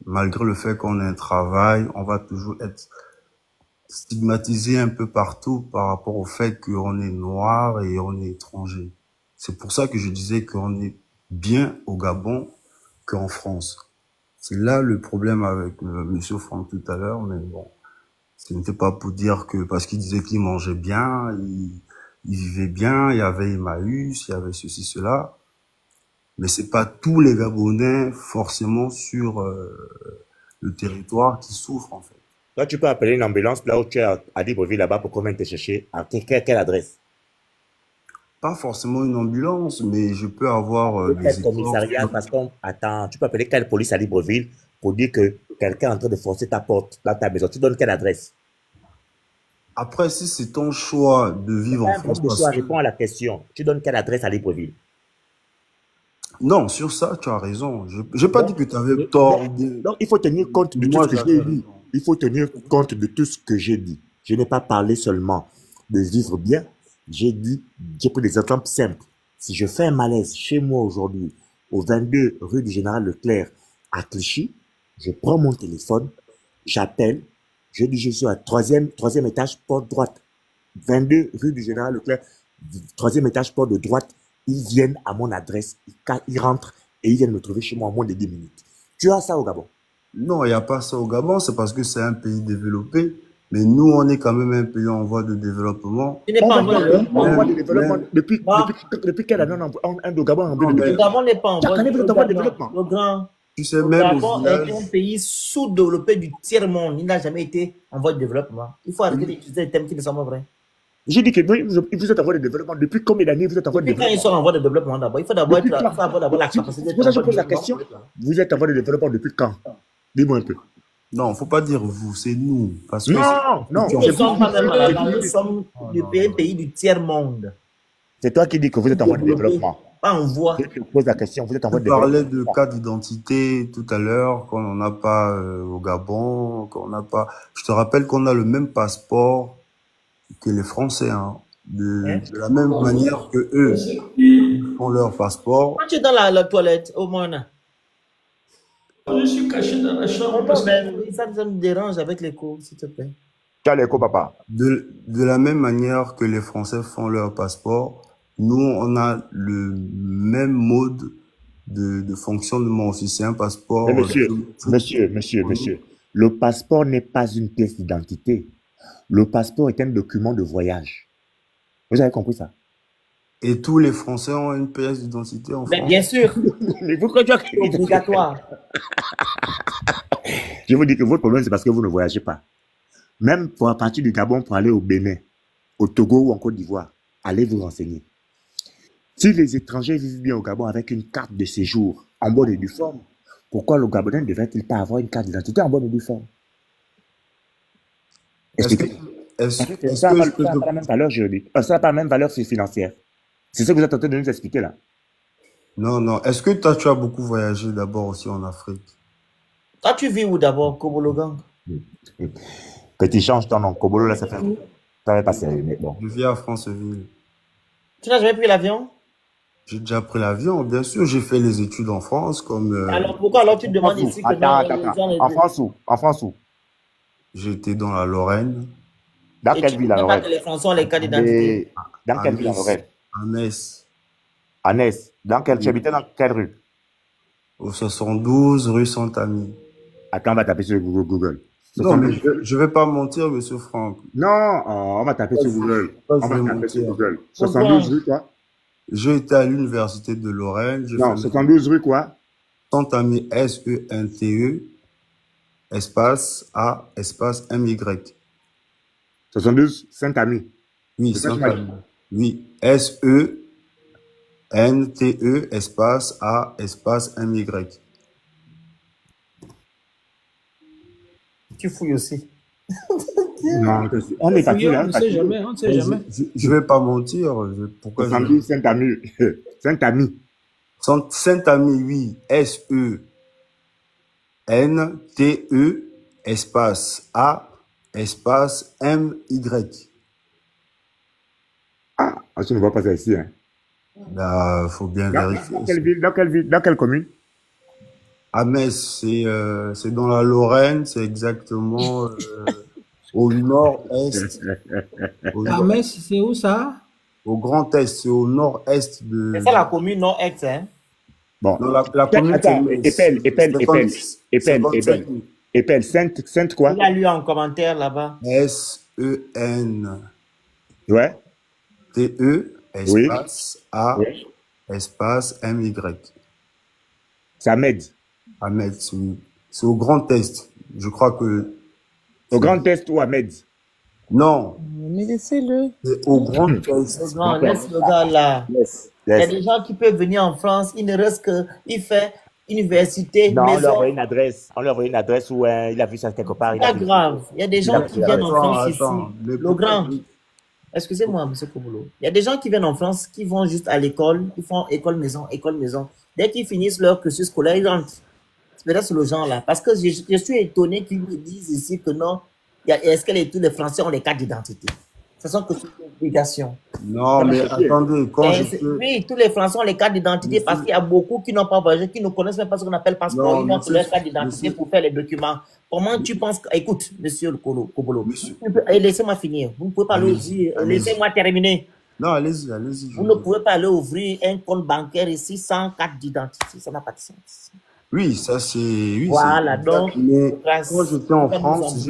K: Malgré le fait qu'on ait un travail, on va toujours être stigmatisé un peu partout par rapport au fait qu'on est noir et on est étranger. C'est pour ça que je disais qu'on est bien au Gabon qu'en France. C'est là le problème avec monsieur Franck tout à l'heure, mais bon, ce n'était pas pour dire que parce qu'il disait qu'il mangeait bien, il ils vivaient bien, il y avait Emmaüs, il y avait ceci, cela. Mais c'est pas tous les Gabonais forcément sur le territoire qui souffrent, en fait.
I: Toi, tu peux appeler une ambulance là où tu es à Libreville, là-bas, pour qu'on vienne te chercher. À quelle adresse?
K: Pas forcément une ambulance, mais je peux avoir des
I: Quel
K: efforts.
I: commissariat? Parce que, attends, tu peux appeler quelle police à Libreville pour dire que quelqu'un est en train de forcer ta porte dans ta maison. Tu donnes quelle adresse?
K: Après, si c'est ton choix de vivre en France,
I: de choix, réponds à la question. Tu donnes quelle adresse à Libreville?
K: non, sur ça, tu as raison. Je n'ai pas dit que tu avais tort.
I: Donc, il faut tenir compte de tout ce que j'ai dit. Il faut tenir compte de tout ce que j'ai dit. Je n'ai pas parlé seulement de vivre bien. J'ai pris des exemples simples. Si je fais un malaise chez moi aujourd'hui, au 22 rue du Général Leclerc, à Clichy, je prends mon téléphone, j'appelle, je dis je suis à troisième étage, porte droite. 22 rue du Général Leclerc, troisième étage, porte de droite. Ils viennent à mon adresse, ils rentrent et ils viennent me trouver chez moi en moins de 10 minutes. Tu as ça au Gabon?
K: Non, il n'y a pas ça au Gabon, c'est parce que c'est un pays développé. Mais nous, on est quand même un pays en voie de développement.
F: Tu n'es pas en voie de
I: développement. Depuis quelle année on au Gabon en voie de développement?
F: Le Gabon n'est pas en voie
I: de développement.
F: Le grand.
K: Tu sais,
F: Le
K: même
F: Gabon est un pays sous-développé du tiers-monde. Il n'a jamais été en voie de développement. Il faut arrêter d'utiliser des thèmes qui ne sont pas vrais.
I: J'ai dit que vous êtes en voie de développement. Depuis combien d'années vous êtes en voie de développement?
F: Quand ils sont en voie de développement d'abord, il faut d'abord avoir la capacité.
I: C'est pour ça que je pose la question. Vous êtes en voie de développement depuis quand? Dis-moi un peu.
K: Non, il ne faut pas dire vous, c'est nous. Parce que
I: non.
F: Nous sommes pas même à la nous sommes le pays du tiers-monde.
I: C'est toi qui dis que vous êtes en voie de développement.
F: Pas en voie.
I: Je te pose la question, vous êtes en voie de
K: tu
I: développement.
K: parlais de cas d'identité tout à l'heure, qu'on n'en a pas au Gabon, qu'on n'a pas... Je te rappelle qu'on a le même passeport que les Français, hein, de la même manière que eux ont leur passeport.
F: Quand tu es dans la toilette, au moins...
G: Je suis caché dans la chambre.
F: Ça me dérange avec l'écho, s'il te plaît.
I: Tu as l'écho, papa.
K: De la même manière que les Français font leur passeport, nous, on a le même mode de fonctionnement aussi. C'est un passeport...
I: Monsieur, le passeport n'est pas une pièce d'identité. Le passeport est un document de voyage. Vous avez compris ça?
K: Et tous les Français ont une pièce d'identité en France.
F: Mais bien sûr.
I: Mais pourquoi tu as...
F: C'est obligatoire.
I: Je vous dis que votre problème, c'est parce que vous ne voyagez pas. Même pour partir du Gabon pour aller au Bénin, au Togo ou en Côte d'Ivoire, allez vous renseigner. Si les étrangers vivent bien au Gabon avec une carte de séjour en bonne et due forme, pourquoi le Gabonais ne devrait-il pas avoir une carte d'identité en bonne et due forme? Ça n'a pas la même valeur juridique. Ça n'a pas la même valeur financière. C'est ce que vous êtes en train de nous expliquer là.
K: Non. Est-ce que toi, tu as beaucoup voyagé d'abord aussi en Afrique?
F: Toi, tu vis où d'abord, Kobologang?
I: Que tu changes ton nom. Kobolo, là, ça fait pas sérieux, mais bon.
K: Je vis à Franceville.
F: Tu n'as jamais pris l'avion?
K: J'ai déjà pris l'avion, bien sûr. J'ai fait les études en France comme...
F: Alors, pourquoi alors tu te demandes ici que...
I: Attends. En France où?
K: J'étais dans la Lorraine.
I: Dans quelle ville, la Lorraine?
F: Les Français ont les cartes d'identité.
I: Dans quelle ville, la Lorraine?
K: À Metz.
I: À Metz. Tu habitais dans quelle rue?
K: Au 72 rue Saint-Ami.
I: Attends, on va taper sur Google.
K: Non, mais je ne vais pas mentir, monsieur Franck.
I: Non, on va taper sur Google. On va taper sur Google. 72 rue quoi?
K: J'ai été à l'université de Lorraine.
I: Non, 72 rue quoi?
K: Saint-Ami, S-E-N-T-E, espace A, espace M-Y.
I: 72 Saint-Ami.
K: Oui, Saint-Ami. Oui, S-E-N-T-E, espace A, espace M-Y.
F: Tu fouilles aussi.
I: Non, on n'est pas fouillé,
G: on ne sait jamais, on ne sait jamais.
K: Je vais pas mentir. Pourquoi
I: Saint-Ami. Saint-Ami.
K: Saint-Ami, oui. S-E-N-T-E, espace A, espace M-Y.
I: Ah, tu ne vois pas ça ici, hein?
K: Là, faut bien vérifier.
I: Dans quelle ville? Dans quelle commune?
K: À Metz, c'est dans la Lorraine, c'est exactement au nord-est.
G: À Metz, c'est où ça?
K: Au Grand Est, c'est au nord-est de...
F: C'est ça la commune nord-est, hein?
I: Bon.
K: Non, la commune,
I: attends, Épelle, Sainte quoi?
F: Il a lu en commentaire là-bas.
K: S-E-N.
I: Ouais.
K: TE,
I: Oui.
K: espace A,
I: Oui.
K: espace MY.
I: C'est Ahmed.
K: Ahmed, oui. C'est au Grand Est. Je crois que...
I: Au Grand Est ou Ahmed?
K: Non,
L: Mais laissez-le.
K: c'est au Grand
B: Le
K: Est.
B: grand, laisse le gars là.
I: Yes.
B: Il y a
I: Yes.
B: des gens qui peuvent venir en France, il ne reste que, il fait université,
I: Non, on lui a
B: maison.
I: envoyé une adresse. On lui a envoyé une adresse où il a vu ça quelque part. Il a
B: Pas
I: vu.
B: grave. Il y a des gens qui viennent en France ici.
K: Les
B: Le grand. Excusez-moi, monsieur Kobolo. Il y a des gens qui viennent en France, qui vont juste à l'école, ils font école-maison, école-maison. Dès qu'ils finissent leur cursus scolaire, ils rentrent. C'est le genre là. Parce que je suis étonné qu'ils me disent ici que non, est-ce que tous les Français ont les cartes d'identité? Ce sont que c'est une obligation.
K: Non, mais attendez, quand
B: Oui, tous les Français ont les cartes d'identité parce qu'il y a beaucoup qui n'ont pas voyagé, qui ne connaissent même pas ce qu'on appelle passeport. Ils montrent leur carte d'identité pour faire les documents. Comment tu penses que... Écoute, monsieur le Kobolo, laissez-moi finir. Vous ne pouvez pas aller ouvrir. Laissez-moi terminer.
K: Non, allez-y, allez-y.
B: Vous ne pouvez pas aller ouvrir un compte bancaire ici sans carte d'identité. Ça n'a pas de sens.
K: Oui, ça c'est... Oui,
B: voilà, donc...
K: Mais quand j'étais en France,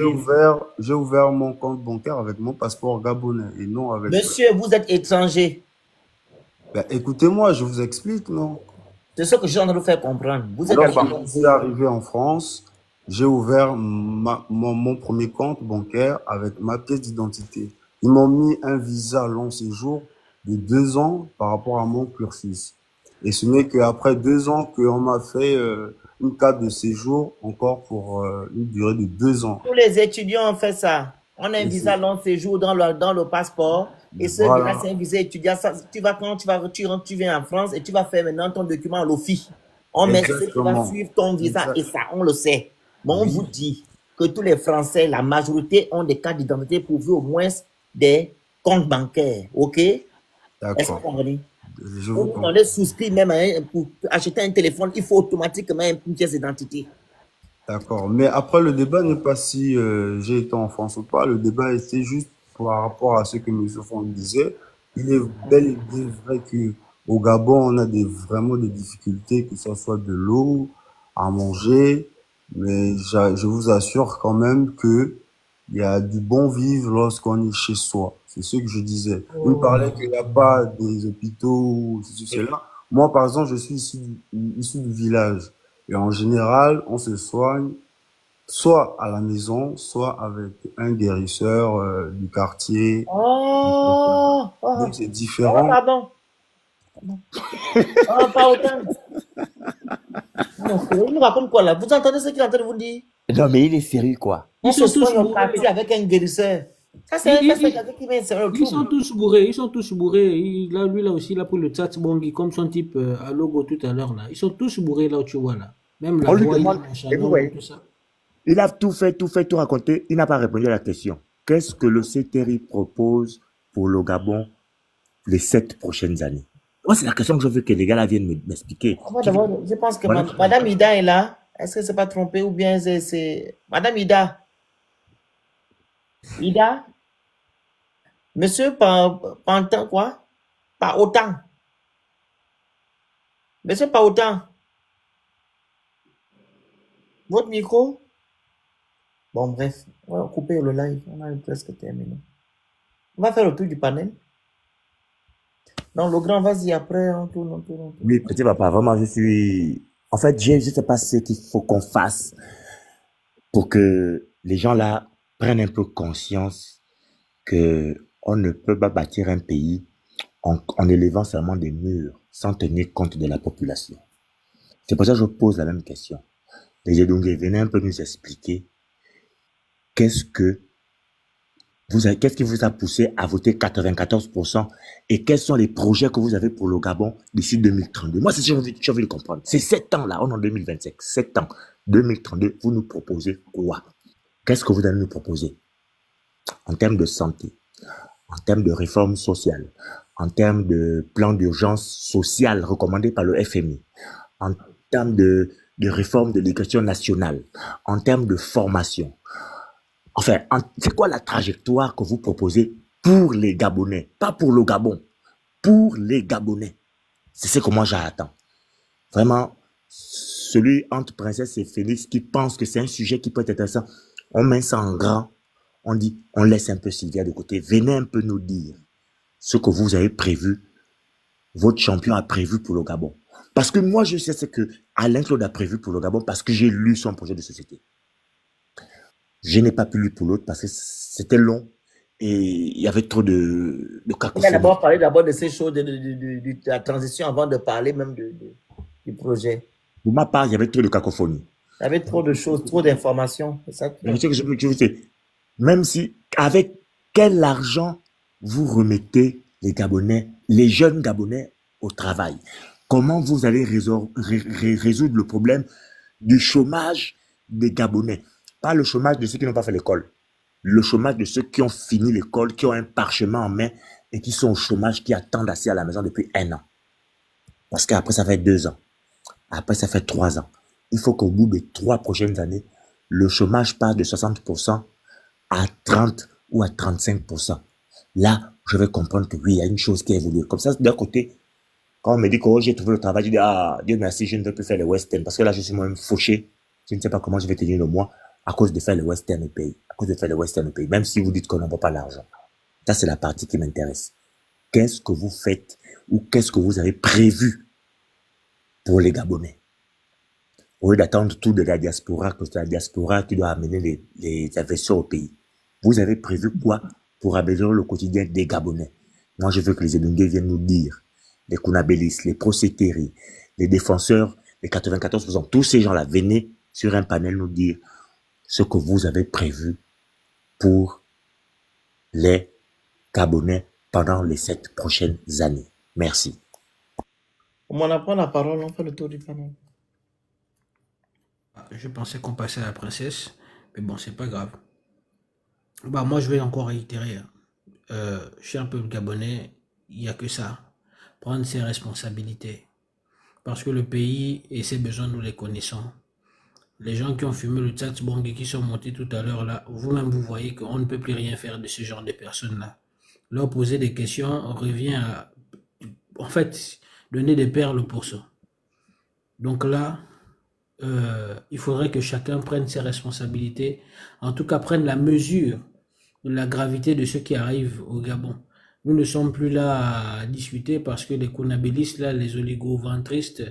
K: j'ai ouvert mon compte bancaire avec mon passeport gabonais et non avec...
B: Monsieur, vous êtes étranger.
K: Ben, écoutez-moi, je vous explique, non?
B: C'est ce que je suis en train de faire comprendre. Vous êtes
K: étranger. Quand je suis arrivé en France, j'ai ouvert mon premier compte bancaire avec ma pièce d'identité. Ils m'ont mis un visa long séjour de 2 ans par rapport à mon cursus. Et ce n'est qu'après 2 ans qu'on m'a fait une carte de séjour encore pour une durée de 2 ans.
B: Tous les étudiants ont fait ça. On a un visa long séjour dans le passeport. Et ce visa, c'est un visa étudiant. Ça, tu viens en France et tu vas faire maintenant ton document à l'OFI. On met ce qui va suivre ton visa et ça, on le sait. Bon, on vous dit que tous les Français, la majorité ont des cartes d'identité pour vous au moins des comptes bancaires. OK?
K: D'accord.
B: Est-ce que vous comprenez? Vous demandez souscrit même pour acheter un téléphone, il faut automatiquement une pièce d'identité.
K: D'accord. Mais après, le débat n'est pas si j'ai été en France ou pas. Le débat était juste par rapport à ce que M. Fond disait. Il est bel et bien vrai qu'au Gabon, on a vraiment des difficultés, que ce soit de l'eau, à manger. Mais je vous assure quand même que il y a du bon vivre lorsqu'on est chez soi. C'est ce que je disais. Il me parlait qu'il n'y a pas des hôpitaux, ceci, cela. Moi, par exemple, je suis issu du village. Et en général, on se soigne soit à la maison, soit avec un guérisseur du quartier. Donc, c'est différent.
B: Oh, pardon. Oh, pas autant. Il nous raconte quoi là? Vous entendez ce qu'il est en train de vous dire?
I: Non, mais il est sérieux, quoi.
B: On se soigne au quartier avec un guérisseur. Ça, c'est quelqu'un qui vient sérieux.
G: Ils sont tous bourrés, ils sont tous bourrés. Là, lui, là aussi, là, pour le chat Bongi, comme son type à logo tout à l'heure, là. Ils sont tous bourrés, là où tu vois, là. Même la voix, tout ça.
I: Il a tout fait, tout raconté. Il n'a pas répondu à la question. Qu'est-ce que le CTRI propose pour le Gabon les 7 prochaines années? Moi, c'est la question que je veux que les gars là viennent m'expliquer.
B: Je pense que Madame Ida est là. Est-ce que c'est pas trompé ou bien c'est... Madame Ida. Ida? Monsieur, pas autant, quoi? Pas autant. Monsieur, pas autant. Votre micro? Bon, bref. On va couper le live. On a presque terminé. On va faire le tour du panel. Non, le grand, vas-y, après, on tourne.
I: Oui, petit papa, vraiment, je suis... En fait, je ne sais pas ce qu'il faut qu'on fasse pour que les gens là prennent un peu conscience qu'on ne peut pas bâtir un pays en élevant seulement des murs sans tenir compte de la population. C'est pour ça que je pose la même question. Les Edongé, venez un peu nous expliquer qu'est-ce qui vous a poussé à voter 94% et quels sont les projets que vous avez pour le Gabon d'ici 2032. Moi, c'est ce que j'ai envie de comprendre. C'est 7 ans là, on est en 2025, 7 ans, 2032, vous nous proposez quoi? Qu'est-ce que vous allez nous proposer? En termes de santé, en termes de réforme sociale, en termes de plan d'urgence sociale recommandé par le FMI, en termes de réforme de l'éducation nationale, en termes de formation. Enfin, c'est quoi la trajectoire que vous proposez pour les Gabonais? Pas pour le Gabon, pour les Gabonais. C'est ce que moi j'attends. Vraiment, celui entre Princesse et Félix qui pense que c'est un sujet qui peut être intéressant, on met ça en grand, on dit, on laisse un peu Sylvia de côté. Venez un peu nous dire ce que vous avez prévu, votre champion a prévu pour le Gabon. Parce que moi, je sais ce que Alain Claude a prévu pour le Gabon parce que j'ai lu son projet de société. Je n'ai pas pu lire pour l'autre parce que c'était long et il y avait trop de cacophonie.
B: Il a d'abord parlé de ces choses, de la transition avant de parler même du projet.
I: Pour ma part, il y avait trop de cacophonie.
B: Il y avait trop de choses, trop d'informations. C'est ça que
I: je vous dis, même si, avec quel argent vous remettez les Gabonais, les jeunes Gabonais au travail? Comment vous allez résoudre le problème du chômage des Gabonais? Pas le chômage de ceux qui n'ont pas fait l'école. Le chômage de ceux qui ont fini l'école, qui ont un parchemin en main et qui sont au chômage, qui attendent assis à la maison depuis 1 an. Parce qu'après, ça fait 2 ans. Après, ça fait 3 ans. Il faut qu'au bout des 3 prochaines années, le chômage passe de 60% à 30 ou à 35%. Là, je vais comprendre que oui, il y a une chose qui a évolué. Comme ça, d'un côté, quand on me dit que oh, j'ai trouvé le travail, je dis, ah, Dieu merci, je ne veux plus faire le Western. Parce que là, je suis moi-même fauché. Je ne sais pas comment je vais tenir le mois à cause de faire le Western au pays. À cause de faire le Western au pays. Même si vous dites qu'on n'envoie pas l'argent. Ça, c'est la partie qui m'intéresse. Qu'est-ce que vous faites ou qu'est-ce que vous avez prévu pour les Gabonais? Au lieu d'attendre tout de la diaspora, que c'est la diaspora qui doit amener les investisseurs au pays. Vous avez prévu quoi pour améliorer le quotidien des Gabonais? Moi, je veux que les Elungués viennent nous dire, les Kounabélis, les Prosétéri, les défenseurs, les 94%, tous ces gens-là, venez sur un panel nous dire ce que vous avez prévu pour les Gabonais pendant les 7 prochaines années. Merci.
B: On m'en apprend la parole, on fait le tour du panel.
G: Je pensais qu'on passait à la princesse, mais bon, c'est pas grave. Bah, moi, je vais encore réitérer. Cher peuple gabonais, il n'y a que ça. Prendre ses responsabilités. Parce que le pays et ses besoins, nous les connaissons. Les gens qui ont fumé le tsatsbong et qui sont montés tout à l'heure là, vous-même, vous voyez qu'on ne peut plus rien faire de ce genre de personnes-là. Leur poser des questions revient à, en fait, donner des perles pour ça. Donc là, il faudrait que chacun prenne ses responsabilités, en tout cas prenne la mesure de la gravité de ce qui arrive au Gabon. Nous ne sommes plus là à discuter parce que les Kounabélistes, là, les oligo-ventristes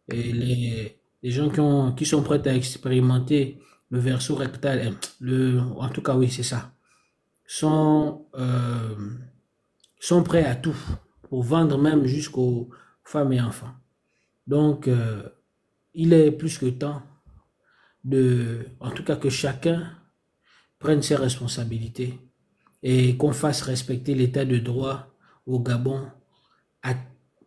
G: et les gens qui sont prêts à expérimenter le verso rectal, en tout cas oui c'est ça, sont prêts à tout pour vendre même jusqu'aux femmes et enfants. Donc il est plus que temps en tout cas que chacun prenne ses responsabilités et qu'on fasse respecter l'état de droit au Gabon à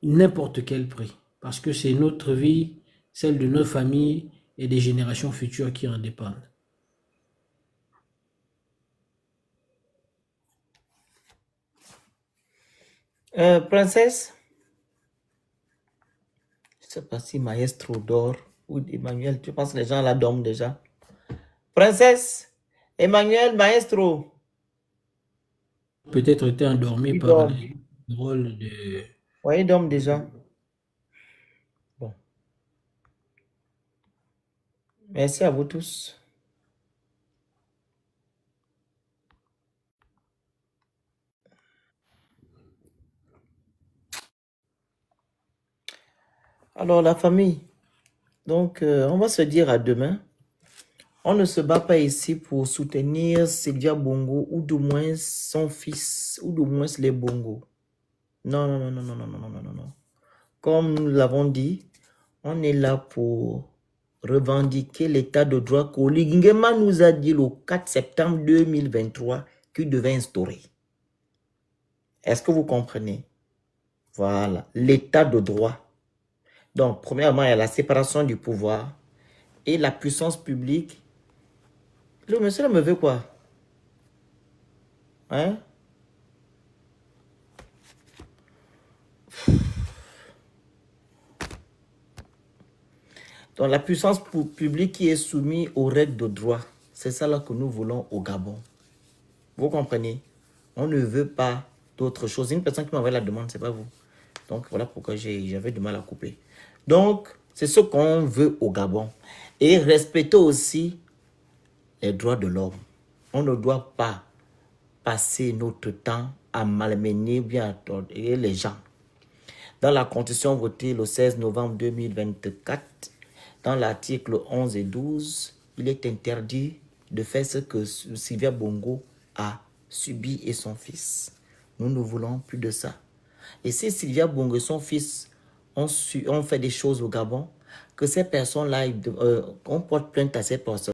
G: n'importe quel prix. Parce que c'est notre vie, celle de nos familles et des générations futures qui en dépendent.
B: Princesse, je ne sais pas si Maestro dort ou Emmanuel, tu penses que les gens là dorment déjà? Princesse, Emmanuel, Maestro.
G: Peut-être été endormi par les rôles de...
B: Oui, il dorment déjà. Bon. Merci à vous tous. Alors, la famille, donc, on va se dire à demain. On ne se bat pas ici pour soutenir Sylvia Bongo ou du moins son fils ou du moins les Bongo. Non, non, non, non, non, non, non, non, non, non. Comme nous l'avons dit, on est là pour revendiquer l'état de droit qu'Oligingema nous a dit le 4 septembre 2023 qu'il devait instaurer. Est-ce que vous comprenez? Voilà, l'état de droit. Donc, premièrement, il y a la séparation du pouvoir et la puissance publique. Le monsieur là me veut quoi? Hein? Donc, la puissance publique qui est soumise aux règles de droit. C'est ça là que nous voulons au Gabon. Vous comprenez? On ne veut pas d'autre chose. Une personne qui m'a envoyé la demande, c'est pas vous. Donc, voilà pourquoi j'avais du mal à couper. Donc, c'est ce qu'on veut au Gabon. Et respecter aussi les droits de l'homme. On ne doit pas passer notre temps à malmener ou bien à torturer les gens. Dans la Constitution votée le 16 novembre 2024, dans l'article 11 et 12, il est interdit de faire ce que Sylvia Bongo a subi et son fils. Nous ne voulons plus de ça. Et si Sylvia Bongo et son fils ont fait des choses au Gabon, que ces personnes-là, on porte plainte à ces personnes.